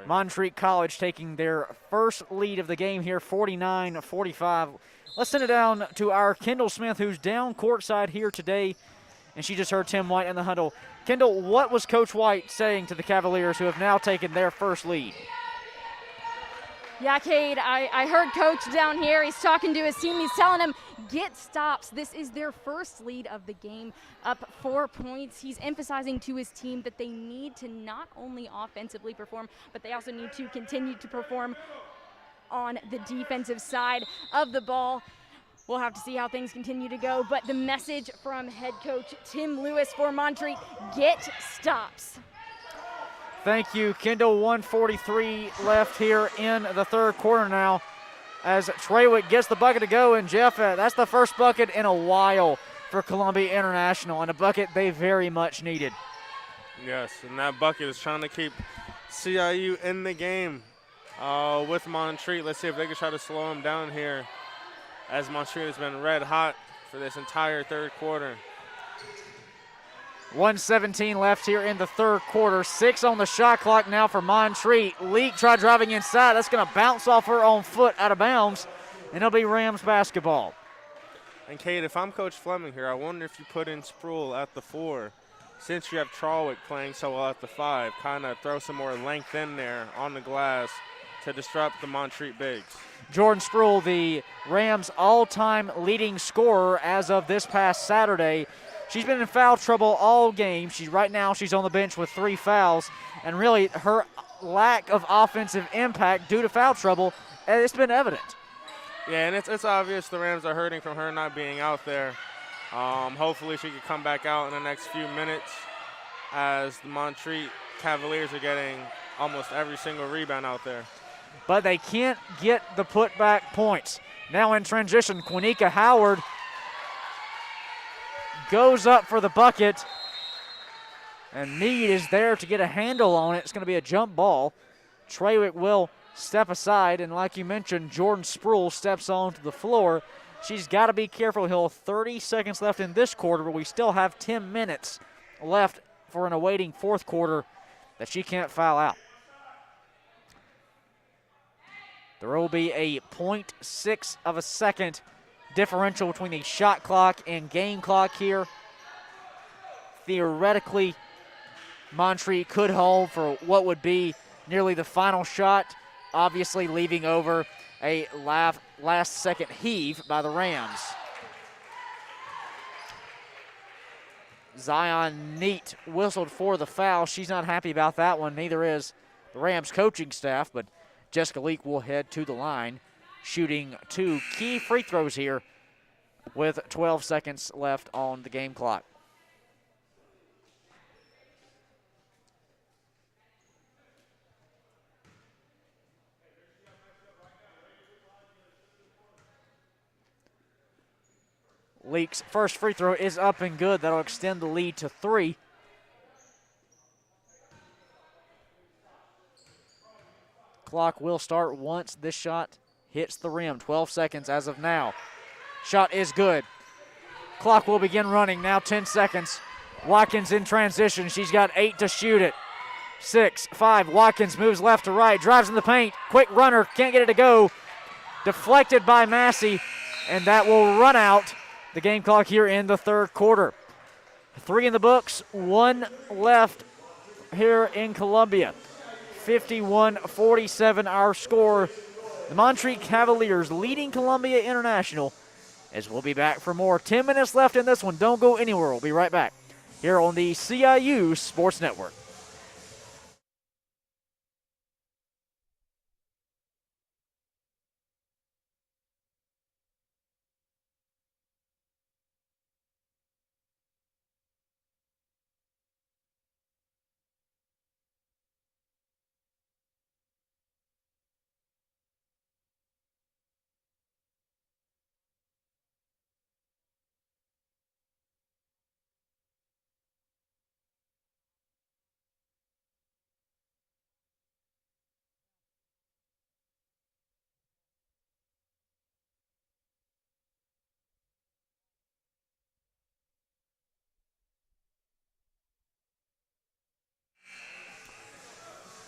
S3: Montreat College taking their first lead of the game here, 49-45. Let's send it down to our Kendall Smith, who's down courtside here today, and she just heard Tim White in the huddle. Kendall, what was Coach White saying to the Cavaliers, who have now taken their first lead?
S5: Yeah, Cade, I heard Coach down here. He's talking to his team. He's telling them, get stops. This is their first lead of the game, up 4 points. He's emphasizing to his team that they need to not only offensively perform, but they also need to continue to perform on the defensive side of the ball. We'll have to see how things continue to go, but the message from head coach Tim Lewis for Montreat, get stops.
S3: Thank you, Kendall. 1:43 left here in the third quarter now as Trawick gets the bucket to go. And, Jeff, that's the first bucket in a while for Columbia International, and a bucket they very much needed.
S4: Yes, and that bucket is trying to keep CIU in the game with Montreat. Let's see if they can try to slow them down here, as Montreat has been red hot for this entire third quarter.
S3: 1:17 left here in the third quarter. 6 on the shot clock now for Montreat. Leak tried driving inside. That's going to bounce off her own foot out of bounds, and it'll be Rams basketball.
S4: And, Kate, if I'm Coach Fleming here, I wonder if you put in Sproul at the 4. Since you have Trawick playing so well at the 5, kind of throw some more length in there on the glass to disrupt the Montreat bigs.
S3: Jordan Sproul, the Rams' all-time leading scorer as of this past Saturday. She's been in foul trouble all game. Right now she's on the bench with 3 fouls, and really her lack of offensive impact due to foul trouble, it's been evident.
S4: Yeah, and it's obvious the Rams are hurting from her not being out there. Hopefully she can come back out in the next few minutes, as the Montreat Cavaliers are getting almost every single rebound out there.
S3: But they can't get the putback points. Now in transition, Quinnica Howard goes up for the bucket, and Meade is there to get a handle on it. It's going to be a jump ball. Trawick will step aside, and like you mentioned, Jordan Sproul steps onto the floor. She's got to be careful. He'll 30 seconds left in this quarter, but we still have 10 minutes left for an awaiting fourth quarter that she can't foul out. There will be a 0.6 of a second differential between the shot clock and game clock here. Theoretically, Montreat could hold for what would be nearly the final shot, obviously leaving over a last-second heave by the Rams. Zion Neat whistled for the foul. She's not happy about that one. Neither is the Rams coaching staff, but Jessica Leak will head to the line, shooting 2 key free throws here with 12 seconds left on the game clock. Leak's first free throw is up and good. That'll extend the lead to 3. Clock will start once this shot hits the rim. 12 seconds as of now. Shot is good. Clock will begin running. Now 10 seconds. Watkins in transition. She's got 8 to shoot it. 6, 5. Watkins moves left to right. Drives in the paint. Quick runner. Can't get it to go. Deflected by Massey. And that will run out the game clock here in the third quarter. 3 in the books. 1 left here in Columbia. 51-47 our score. The Montreat Cavaliers leading Columbia International, as we'll be back for more. 10 minutes left in this one. Don't go anywhere. We'll be right back here on the CIU Sports Network.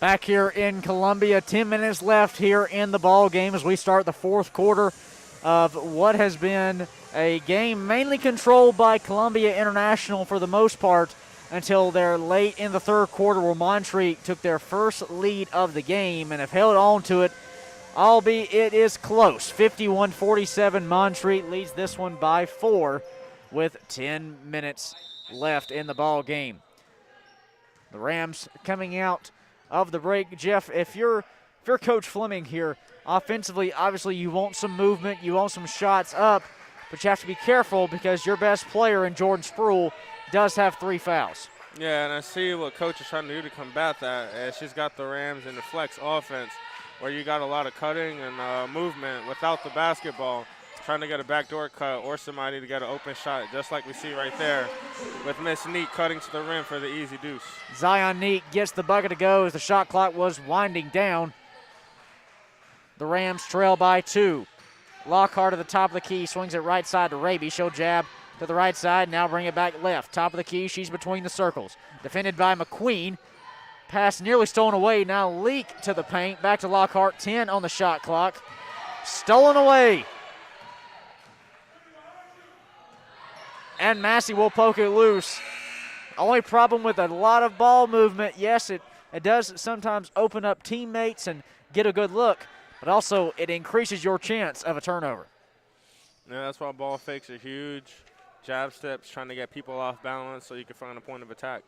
S3: Back here in Columbia, 10 minutes left here in the ball game as we start the fourth quarter of what has been a game mainly controlled by Columbia International for the most part until they're late in the third quarter where Montreat took their first lead of the game and have held on to it, albeit it is close. 51-47, Montreat leads this one by 4 with 10 minutes left in the ball game. The Rams coming out of the break. Jeff, if you're Coach Fleming here, offensively, obviously you want some movement, you want some shots up, but you have to be careful because your best player in Jordan Sproul does have 3 fouls.
S4: Yeah, and I see what Coach is trying to do to combat that. As she's got the Rams in the flex offense where you got a lot of cutting and movement without the basketball, trying to get a backdoor cut or somebody to get an open shot, just like we see right there with Miss Neat cutting to the rim for the easy deuce.
S3: Zion Neat gets the bucket to go as the shot clock was winding down. The Rams trail by 2. Lockhart at the top of the key, swings it right side to Raby. She'll jab to the right side, now bring it back left. Top of the key, she's between the circles. Defended by McQueen. Pass nearly stolen away, now leak to the paint. Back to Lockhart, 10 on the shot clock. Stolen away. And Massey will poke it loose. Only problem with a lot of ball movement, yes, it does sometimes open up teammates and get a good look, but also it increases your chance of a turnover.
S4: Yeah, that's why ball fakes are huge. Jab steps, trying to get people off balance so you can find a point of attack.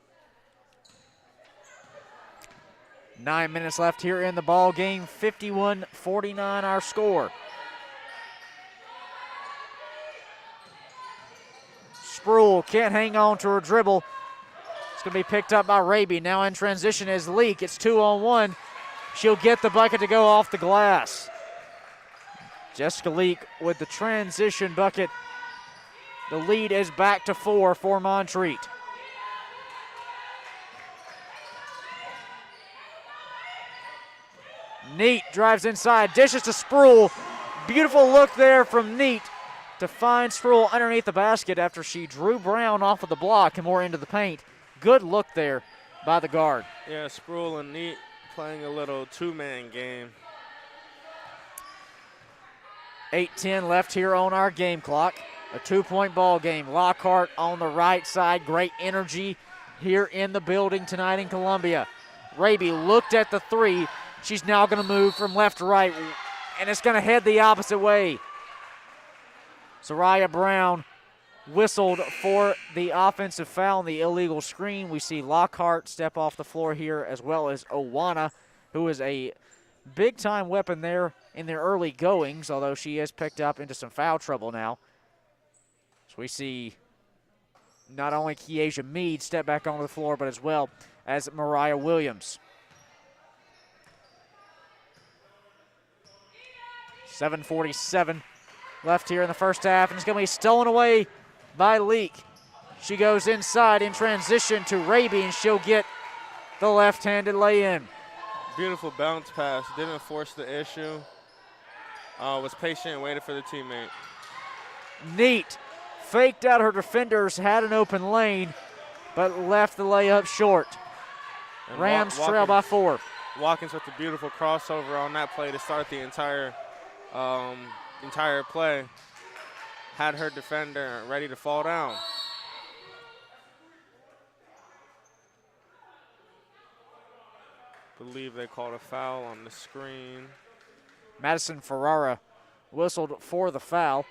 S3: 9 minutes left here in the ball game. 51-49 our score. Sproul can't hang on to her dribble. It's going to be picked up by Raby. Now in transition is Leak. It's 2-on-1. She'll get the bucket to go off the glass. Jessica Leak with the transition bucket. The lead is back to 4 for Montreat. Neat drives inside, dishes to Sproul. Beautiful look there from Neat to find Sproul underneath the basket after she drew Brown off of the block and more into the paint. Good look there by the guard.
S4: Yeah, Sproul and Neat playing a little two-man game.
S3: 8:10 left here on our game clock. A 2-point ball game. Lockhart on the right side. Great energy here in the building tonight in Columbia. Raby looked at the 3. She's now going to move from left to right, and it's going to head the opposite way. Soraya Brown whistled for the offensive foul on the illegal screen. We see Lockhart step off the floor here, as well as Owana, who is a big-time weapon there in their early goings, although she is picked up into some foul trouble now. So we see not only Kiesia Mead step back onto the floor, but as well as Mariah Williams. 7:47 left here in the first half, and it's going to be stolen away by Leak. She goes inside in transition to Raby, and she'll get the left-handed lay-in.
S4: Beautiful bounce pass. Didn't force the issue. Was patient and waited for the teammate.
S3: Neat. Faked out her defenders, had an open lane, but left the layup short.
S4: And
S3: Rams trail by 4.
S4: Watkins with a beautiful crossover on that play to start the entire play. Had her defender ready to fall down. Believe they called a foul on the screen.
S3: Madison Ferrara whistled for the foul.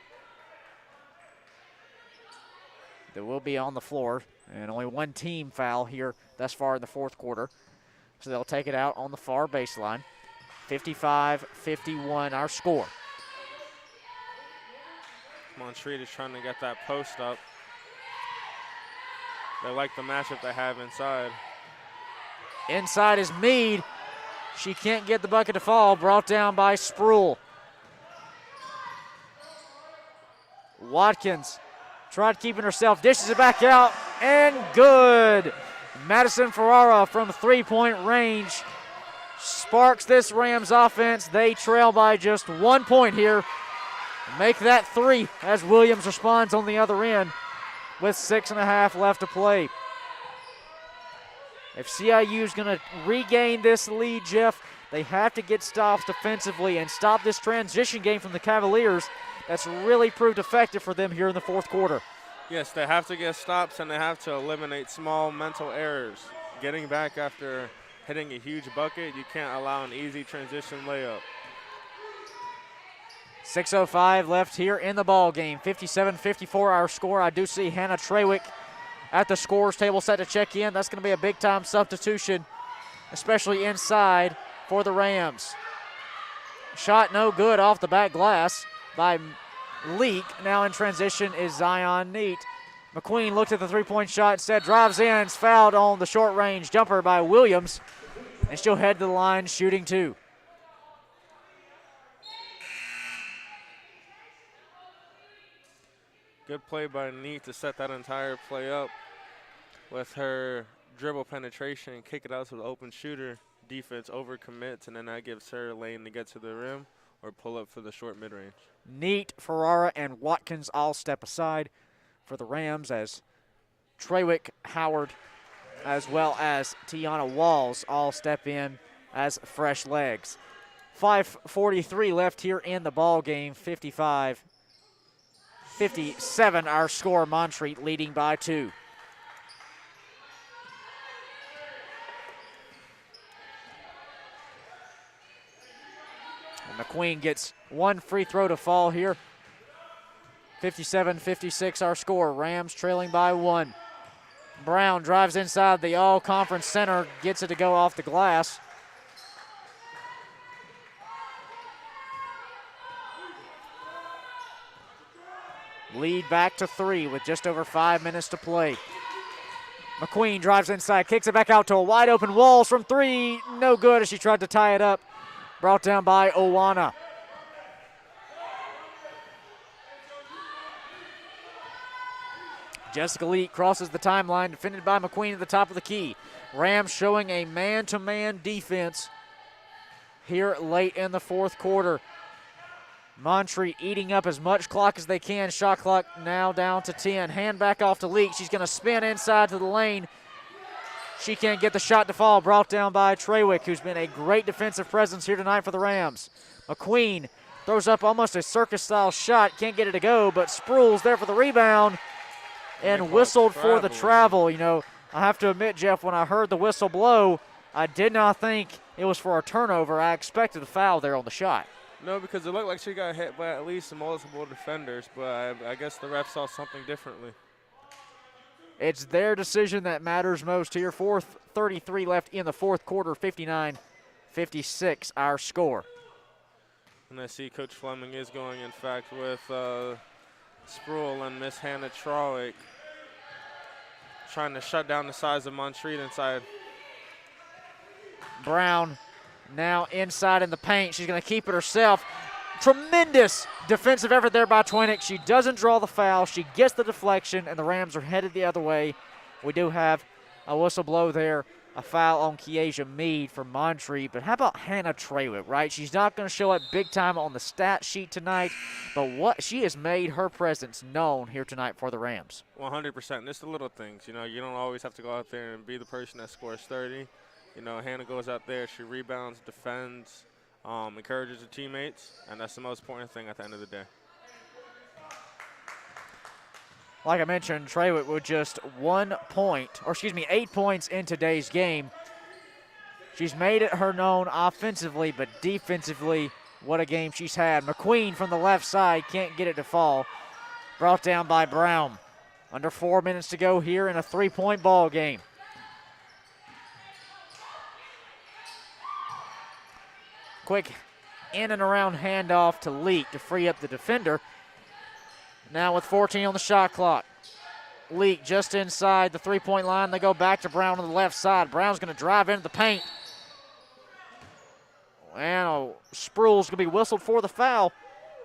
S3: That will be on the floor, and only one team foul here thus far in the fourth quarter. So they'll take it out on the far baseline. 55-51 our score.
S4: Montreat is trying to get that post up. They like the matchup they have inside.
S3: Inside is Mead. She can't get the bucket to fall, brought down by Sproul. Watkins tried keeping herself, dishes it back out, and good. Madison Ferrara from 3-point range sparks this Rams offense. They trail by just 1 point here. Make that 3 as Williams responds on the other end with 6.5 left to play. If CIU is going to regain this lead, Jeff, they have to get stops defensively and stop this transition game from the Cavaliers. That's really proved effective for them here in the fourth quarter.
S4: Yes, they have to get stops and they have to eliminate small mental errors. Getting back after hitting a huge bucket, you can't allow an easy transition layup.
S3: 6:05 left here in the ball game. 57-54 our score. I do see Hannah Trawick at the scorer's table set to check in. That's going to be a big-time substitution, especially inside for the Rams. Shot no good off the back glass by Leak. Now in transition is Zion Neat. McQueen looked at the three-point shot, instead drives in, is fouled on the short-range jumper by Williams, and she'll head to the line shooting two.
S4: Good play by Neat to set that entire play up with her dribble penetration and kick it out to the open shooter. Defense overcommits, and then that gives her a lane to get to the rim or pull up for the short mid-range.
S3: Neat, Ferrara, and Watkins all step aside for the Rams as Trawick, Howard, as well as Tiana Walls all step in as fresh legs. 5:43 left here in the ball game. 55-57 our score. Montreat leading by 2. And McQueen gets one free throw to fall here. 57-56 our score. Rams trailing by 1. Brown drives inside the all-conference center, gets it to go off the glass. Lead back to 3 with just over 5 minutes to play. McQueen drives inside, kicks it back out to a wide open Walls from 3. No good as she tried to tie it up. Brought down by Owana. Jessica Leak crosses the timeline, defended by McQueen at the top of the key. Rams showing a man-to-man defense here late in the fourth quarter. Montreat eating up as much clock as they can. Shot clock now down to 10. Hand back off to Leak. She's going to spin inside to the lane. She can't get the shot to fall. Brought down by Trawick, who's been a great defensive presence here tonight for the Rams. McQueen throws up almost a circus-style shot. Can't get it to go, but Spruill's there for the rebound and whistled for the travel. You know, I have to admit, Jeff, when I heard the whistle blow, I did not think it was for a turnover. I expected a foul there on the shot.
S4: No, because it looked like she got hit by at least multiple defenders, but I guess the ref saw something differently.
S3: It's their decision that matters most here. 4:33 left in the fourth quarter, 59-56 our score.
S4: And I see Coach Fleming is going, in fact, with Spruill and Miss Hannah Trawick trying to shut down the size of Montreat inside.
S3: Brown now inside in the paint. She's going to keep it herself. Tremendous defensive effort there by Twinick. She doesn't draw the foul. She gets the deflection, and the Rams are headed the other way. We do have a whistle blow there, a foul on Kiesha Meade for Montreat. But how about Hannah Trawick, right? She's not going to show up big time on the stat sheet tonight, but what she has made her presence known here tonight for the Rams.
S4: 100%. Just the little things. You know, you don't always have to go out there and be the person that scores 30. You know, Hannah goes out there, she rebounds, defends, encourages her teammates, and that's the most important thing at the end of the day.
S3: Like I mentioned, Trawick with just 1 point, or excuse me, 8 points in today's game. She's made it her known offensively, but defensively, what a game she's had. McQueen from the left side can't get it to fall. Brought down by Brown. Under 4 minutes to go here in a 3-point ball game. Quick in and around handoff to Leak to free up the defender. Now with 14 on the shot clock. Leak just inside the 3-point line. They go back to Brown on the left side. Brown's going to drive into the paint. And Spruill's going to be whistled for the foul.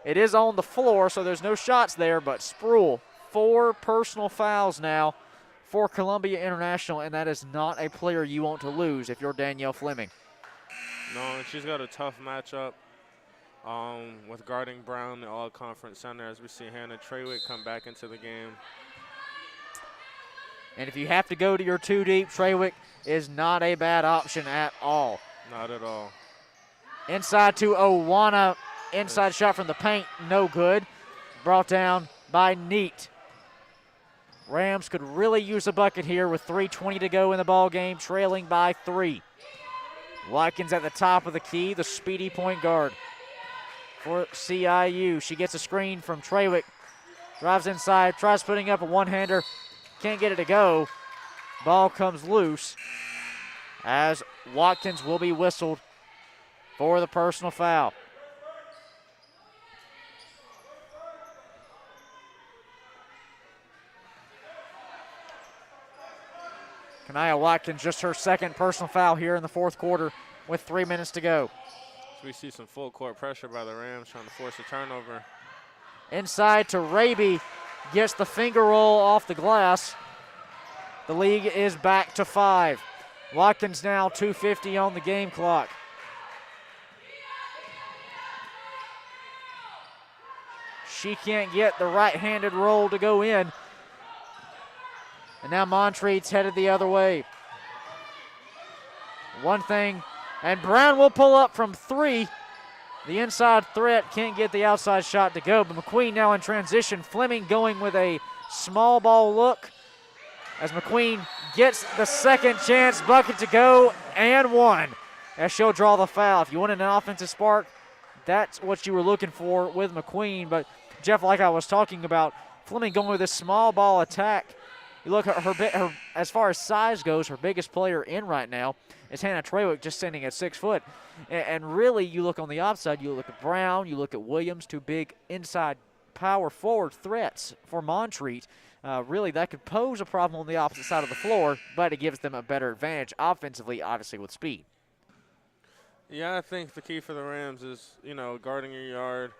S3: It is on the floor, so there's no shots there, but Spruill, 4 personal fouls now for Columbia International, and that is not a player you want to lose if you're Danielle Fleming.
S4: No, and she's got a tough matchup with guarding Brown, the all-conference center, as we see Hannah Trawick come back into the game.
S3: And if you have to go to your 2 deep, Trawick is not a bad option at all.
S4: Not at all.
S3: Inside to Owana. Inside shot from the paint, no good. Brought down by Neat. Rams could really use a bucket here with 3:20 to go in the ball game, trailing by 3. Watkins at the top of the key, the speedy point guard for CIU. She gets a screen from Trawick. Drives inside, tries putting up a one-hander. Can't get it to go. Ball comes loose as Watkins will be whistled for the personal foul. Kanaya Watkins, just her second personal foul here in the fourth quarter with 3 minutes to go.
S4: So we see some full court pressure by the Rams trying to force a turnover.
S3: Inside to Raby, gets the finger roll off the glass. The league is back to 5. Watkins now 2:50 on the game clock. She can't get the right-handed roll to go in. And now Montreat's headed the other way. One thing, and Brown will pull up from 3. The inside threat can't get the outside shot to go, but McQueen now in transition. Fleming going with a small ball look as McQueen gets the second chance bucket to go and one. As she'll draw the foul. If you wanted an offensive spark, that's what you were looking for with McQueen. But Jeff, like I was talking about, Fleming going with a small ball attack. You look at her as far as size goes, her biggest player in right now is Hannah Trawick, just standing at 6 foot. And really, you look on the outside, you look at Brown, you look at Williams, 2 big inside power forward threats for Montreat. Really, that could pose a problem on the opposite side of the floor, but it gives them a better advantage offensively, obviously, with speed.
S4: Yeah, I think the key for the Rams is, guarding your yard,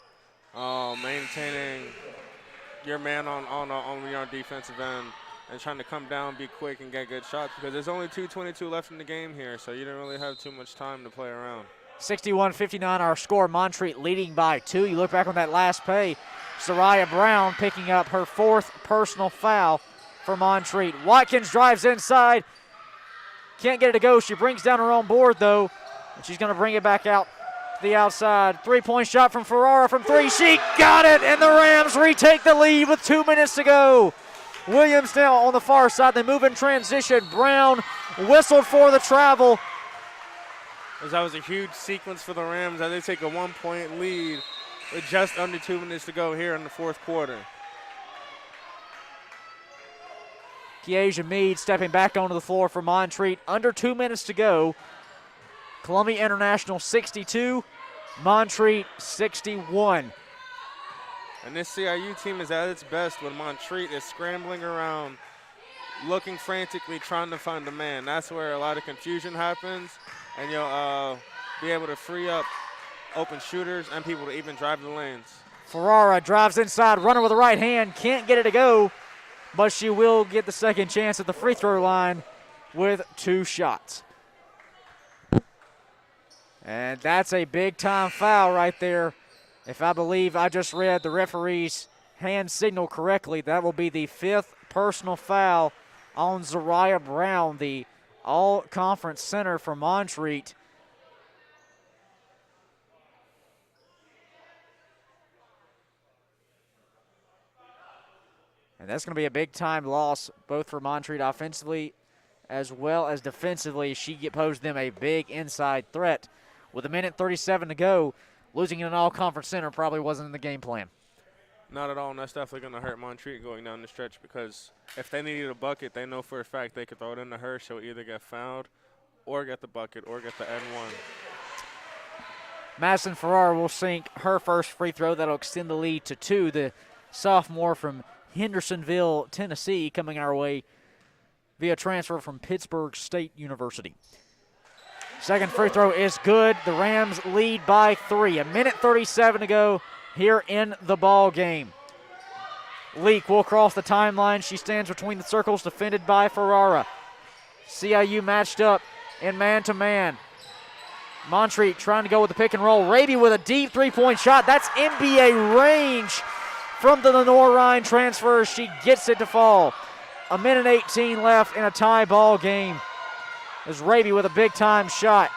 S4: maintaining your man on your defensive end, and trying to come down, be quick, and get good shots because there's only 2:22 left in the game here, so you don't really have too much time to play around.
S3: 61-59 our score. Montreat leading by 2. You look back on that last play, Soraya Brown picking up her 4th personal foul for Montreat. Watkins drives inside. Can't get it to go. She brings down her own board, though, and she's going to bring it back out to the outside. 3-point shot from Ferrara from 3. She got it, and the Rams retake the lead with 2 minutes to go. Williams now on the far side. They move in transition. Brown whistled for the travel.
S4: That was a huge sequence for the Rams as they take a 1-point lead with just under 2 minutes to go here in the fourth quarter.
S3: Kiesha Meade stepping back onto the floor for Montreat. Under 2 minutes to go. Columbia International 62, Montreat 61.
S4: And this CIU team is at its best when Montreat is scrambling around, looking frantically, trying to find a man. That's where a lot of confusion happens, and you'll be able to free up open shooters and people to even drive the lanes.
S3: Ferrara drives inside, runner with the right hand, can't get it to go, but she will get the second chance at the free throw line with 2 shots. And that's a big-time foul right there. If I believe I just read the referee's hand signal correctly, that will be the 5th personal foul on Zariah Brown, the all-conference center for Montreat. And that's going to be a big-time loss, both for Montreat offensively as well as defensively. She posed them a big inside threat. With 1:37 to go, losing an all-conference center probably wasn't in the game plan.
S4: Not at all, and that's definitely going to hurt Montreat going down the stretch because if they needed a bucket, they know for a fact they could throw it into her. She'll either get fouled or get the bucket or get the N1.
S3: Madison Ferrara will sink her first free throw. That'll extend the lead to 2. The sophomore from Hendersonville, Tennessee, coming our way via transfer from Pittsburgh State University. Second free throw is good. The Rams lead by 3. 1:37 to go here in the ball game. Leak will cross the timeline. She stands between the circles, defended by Ferrara. CIU matched up in man-to-man. Montreat trying to go with the pick and roll. Raby with a deep 3-point shot. That's NBA range from the Lenore Ryan transfer. She gets it to fall. A minute 18 left in a tie ball game. As Raby with a big time shot.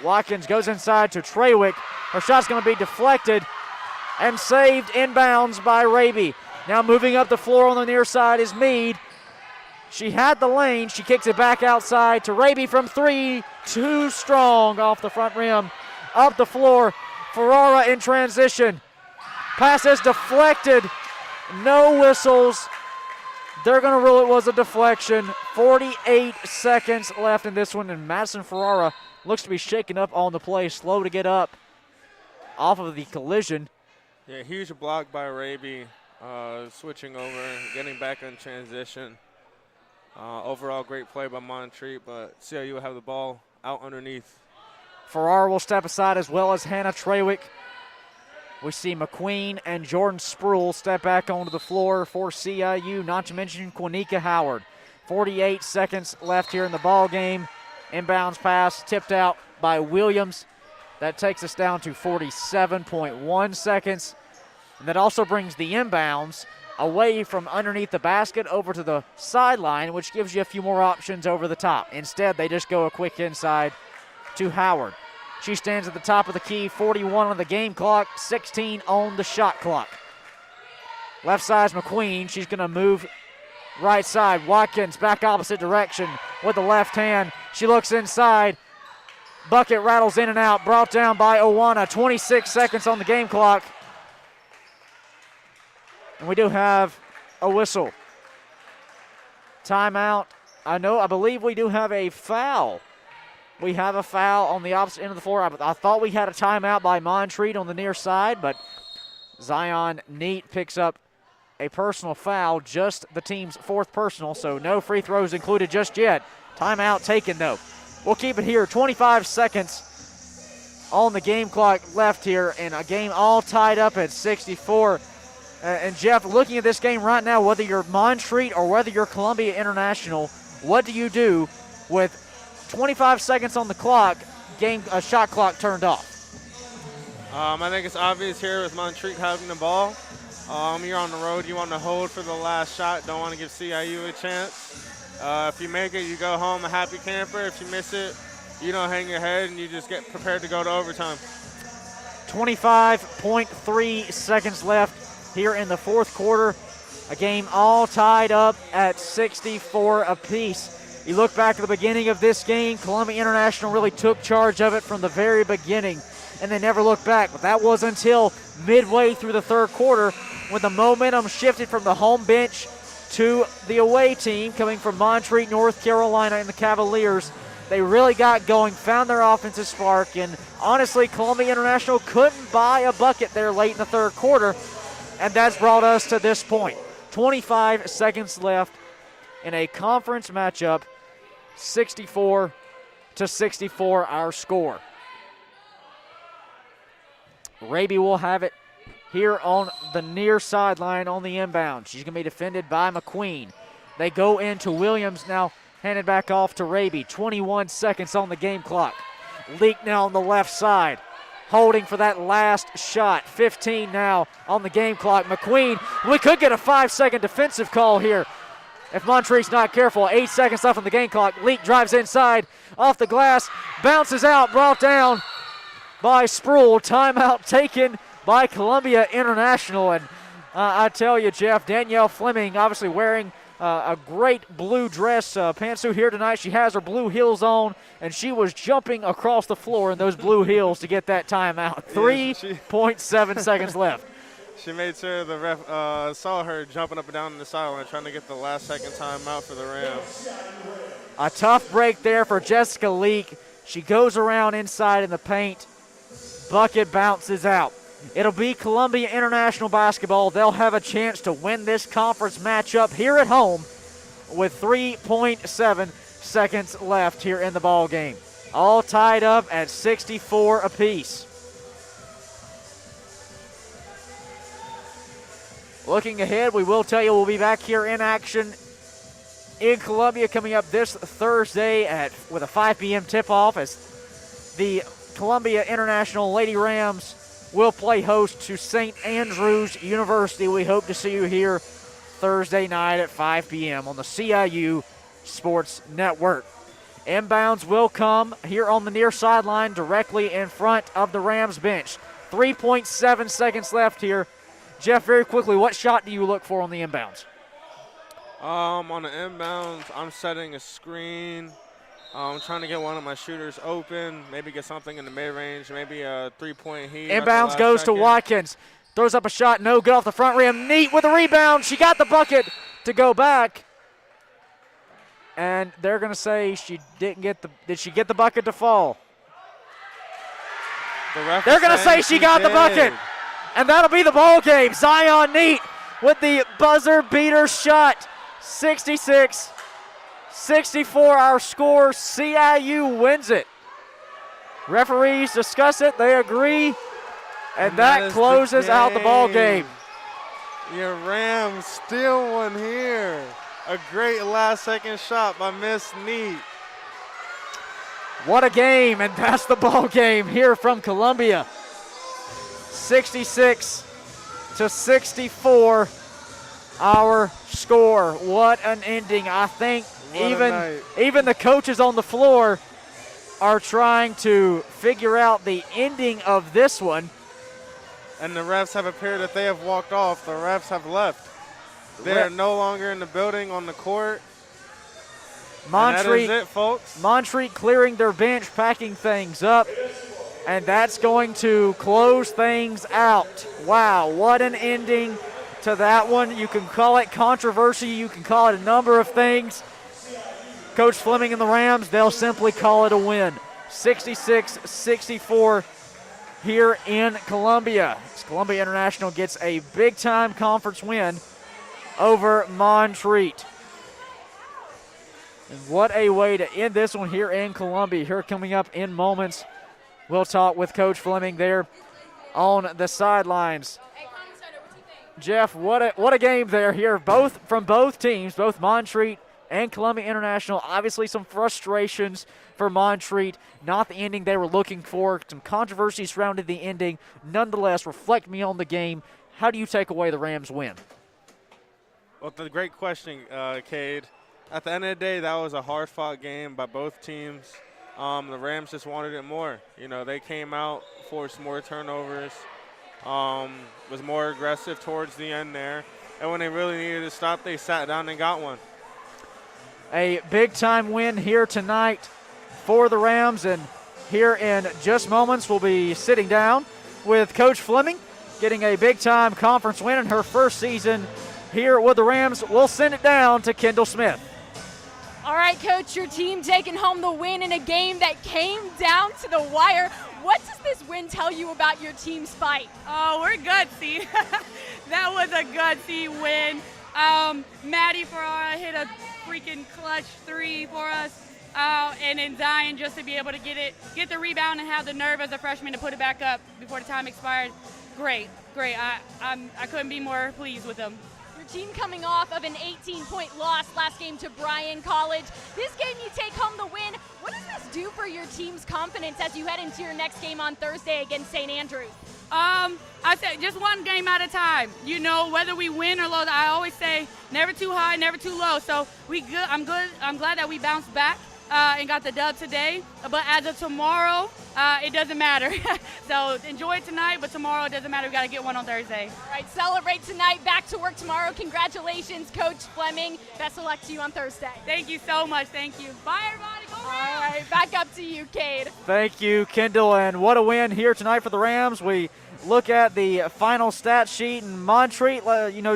S3: Watkins goes inside to Trawick. Her shot's going to be deflected and saved inbounds by Raby. Now moving up the floor on the near side is Meade. She had the lane. She kicks it back outside to Raby from three. Too strong off the front rim. Up the floor. Ferrara in transition. Pass is deflected. No whistles. They're going to rule it was a deflection. 48 seconds left in this one, and Madison Ferrara looks to be shaken up on the play, slow to get up off of the collision.
S4: Yeah, huge block by Raby, switching over, getting back in transition. Overall, great play by Montreat, but CIU will have the ball out underneath.
S3: Ferrara will step aside as well as Hannah Trawick. We see McQueen and Jordan Spruill step back onto the floor for CIU, not to mention Quanika Howard. 48 seconds left here in the ball game. Inbounds pass tipped out by Williams. That takes us down to 47.1 seconds. And that also brings the inbounds away from underneath the basket over to the sideline, which gives you a few more options over the top. Instead, they just go a quick inside to Howard. She stands at the top of the key, 41 on the game clock, 16 on the shot clock. Left side's McQueen. She's going to move right side. Watkins back opposite direction with the left hand. She looks inside. Bucket rattles in and out, brought down by Owana. 26 seconds on the game clock. And we do have a whistle. Timeout. I believe we do have a foul. We have a foul on the opposite end of the floor. I thought we had a timeout by Montreat on the near side, but Zion Neat picks up a personal foul, just the team's fourth personal, so no free throws included just yet. Timeout taken, though. We'll keep it here. 25 seconds on the game clock left here, and a game all tied up at 64. And Jeff, looking at this game right now, whether you're Montreat or whether you're Columbia International, what do you do with 25 seconds on the clock, shot clock turned off?
S4: I think it's obvious here with Montreat having the ball. You're on the road. You want to hold for the last shot. Don't want to give CIU a chance. If you make it, you go home a happy camper. If you miss it, you don't hang your head and you just get prepared to go to overtime.
S3: 25.3 seconds left here in the fourth quarter. A game all tied up at 64 apiece. You look back at the beginning of this game, Columbia International really took charge of it from the very beginning, and they never looked back. But that was until midway through the third quarter when the momentum shifted from the home bench to the away team coming from Montreat, North Carolina, and the Cavaliers. They really got going, found their offensive spark, and honestly, Columbia International couldn't buy a bucket there late in the third quarter, and that's brought us to this point. 25 seconds left in a conference matchup. 64-64 our score. Raby will have it here on the near sideline on the inbound. She's going to be defended by McQueen. They go into Williams now, handed back off to Raby. 21 seconds on the game clock. Leak now on the left side, holding for that last shot. 15 now on the game clock. McQueen, we could get a 5-second defensive call here if Montreat's not careful. 8 seconds left on the game clock. Leak drives inside, off the glass, bounces out, brought down by Spruill. Timeout taken by Columbia International. And I tell you, Jeff, Danielle Fleming obviously wearing a great blue dress pantsuit here tonight. She has her blue heels on, and she was jumping across the floor in those blue heels to get that timeout. 3.7 seconds left.
S4: She made sure the ref saw her jumping up and down in the sideline trying to get the last second timeout for the Rams.
S3: A tough break there for Jessica Leak. She goes around inside in the paint. Bucket bounces out. It'll be Columbia International basketball. They'll have a chance to win this conference matchup here at home with 3.7 seconds left here in the ball game. All tied up at 64 apiece. Looking ahead, we will tell you we'll be back here in action in Columbia coming up this Thursday with a 5 p.m. tip-off as the Columbia International Lady Rams will play host to St. Andrews University. We hope to see you here Thursday night at 5 p.m. on the CIU Sports Network. Inbounds will come here on the near sideline directly in front of the Rams bench. 3.7 seconds left here. Jeff, very quickly, what shot do you look for on the inbounds?
S4: On the inbounds, I'm setting a screen. I'm trying to get one of my shooters open, maybe get something in the mid-range, maybe a three-point heat.
S3: Inbounds goes to Watkins. Throws up a shot, no good off the front rim. Neat with a rebound. She got the bucket to go back. And they're going to say she didn't get did she get the bucket to fall? They're going to say she got the bucket. And that'll be the ball game. Zion Neat with the buzzer beater shot. 66-64 our score. CIU wins it. Referees discuss it. They agree. And that closes out the ball game.
S4: Your Rams steal one here. A great last-second shot by Miss Neat.
S3: What a game, and that's the ball game here from Columbia. 66-64 our score. What an ending. I think even the coaches on the floor are trying to figure out the ending of this one.
S4: And the refs have appeared that they have walked off. The refs have left. They are no longer in the building on the court.
S3: Montreat,
S4: and that is it, folks.
S3: Montreat clearing their bench, packing things up. And that's going to close things out. Wow, what an ending to that one. You can call it controversy. You can call it a number of things. Coach Fleming and the Rams, they'll simply call it a win. 66-64 here in Columbia. Columbia International gets a big-time conference win over Montreat. And what a way to end this one here in Columbia. Here coming up in moments, we'll talk with Coach Fleming there on the sidelines. Jeff, what a game there here, from both teams, both Montreat and Columbia International. Obviously some frustrations for Montreat, not the ending they were looking for. Some controversy surrounding the ending. Nonetheless, reflect me on the game. How do you take away the Rams' win?
S4: Well, the great question, Cade. At the end of the day, that was a hard-fought game by both teams. The Rams just wanted it more. You know, they came out, forced more turnovers, was more aggressive towards the end there. And when they really needed to stop, they sat down and got one.
S3: A big-time win here tonight for the Rams. And here in just moments, we'll be sitting down with Coach Fleming, getting a big-time conference win in her first season here with the Rams. We'll send it down to Kendall Smith.
S5: All right, Coach, your team taking home the win in a game that came down to the wire. What does this win tell you about your team's fight?
S6: Oh, we're gutsy. That was a gutsy win. Maddie hit a freaking clutch three for us. And then Zion just to be able to get the rebound and have the nerve as a freshman to put it back up before the time expired. Great. I couldn't be more pleased with them.
S5: Your team coming off of an 18-point loss last game to Bryan College. This game you take home the win. What does this do for your team's confidence as you head into your next game on Thursday against St. Andrews?
S6: I said just one game at a time. You know, whether we win or lose, I always say never too high, never too low. So I'm glad that we bounced back and got the dub today. But as of tomorrow, it doesn't matter. So enjoy it tonight, but tomorrow it doesn't matter. We got to get one on Thursday.
S5: All right, celebrate tonight. Back to work tomorrow. Congratulations, Coach Fleming. Best of luck to you on Thursday.
S6: Thank you so much. Thank you. Bye, everybody. Go Rams.
S5: All right, back up to you, Cade.
S3: Thank you, Kendall. And what a win here tonight for the Rams. We look at the final stat sheet, and Montreat,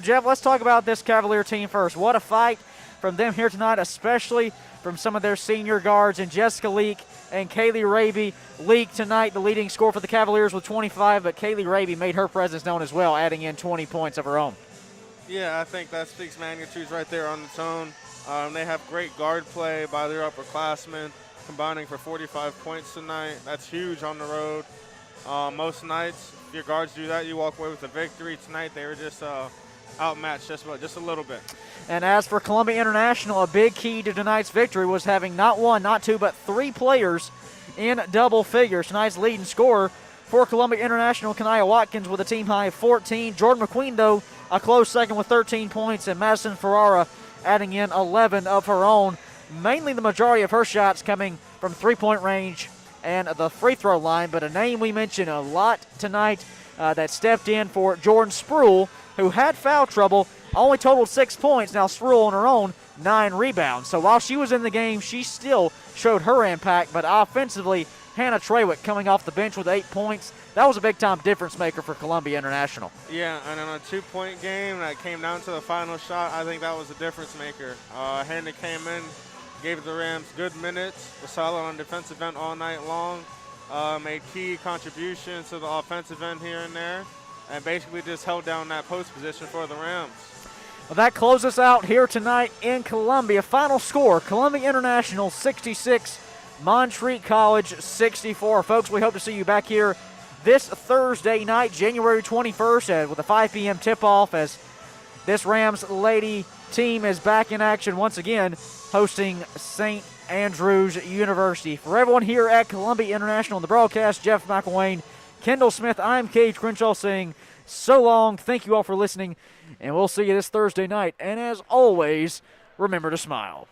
S3: Jeff, let's talk about this Cavalier team first. What a fight from them here tonight, especially from some of their senior guards, and Jessica Leak and Kaylee Raby. Leak tonight, the leading scorer for the Cavaliers with 25, but Kaylee Raby made her presence known as well, adding in 20 points of her own.
S4: Yeah, I think that speaks magnitudes right there on its own. They have great guard play by their upperclassmen, combining for 45 points tonight. That's huge on the road. Most nights, if your guards do that, you walk away with a victory. Tonight, they were just outmatched just a little bit.
S3: And as for Columbia International, a big key to tonight's victory was having not one, not two, but three players in double figures. Tonight's leading scorer For Columbia International, Kanaya Watkins with a team high of 14. Jordan McQueen, though, a close second with 13 points, and Madison Ferrara adding in 11 of her own. Mainly the majority of her shots coming from three-point range and the free throw line, but a name we mentioned a lot tonight that stepped in for Jordan Spruill, who had foul trouble, only totaled 6 points. Now Spruill on her own, 9 rebounds. So while she was in the game, she still showed her impact, but offensively, Hannah Trawick coming off the bench with 8 points. That was a big-time difference maker for Columbia International.
S4: Yeah, and in a 2-point game that came down to the final shot, I think that was a difference maker. Hannah came in, gave the Rams good minutes, was solid on defensive end all night long, made key contributions to the offensive end here and there, and basically just held down that post position for the Rams.
S3: Well, that closes us out here tonight in Columbia. Final score, Columbia International 66, Montreat College 64. Folks, we hope to see you back here this Thursday night, January 21st, with a 5 p.m. tip-off as this Rams lady team is back in action once again, hosting St. Andrews University. For everyone here at Columbia International on the broadcast, Jeff McElwain, Kendall Smith, I'm Cage Crenshaw saying so long. Thank you all for listening, and we'll see you this Thursday night. And as always, remember to smile.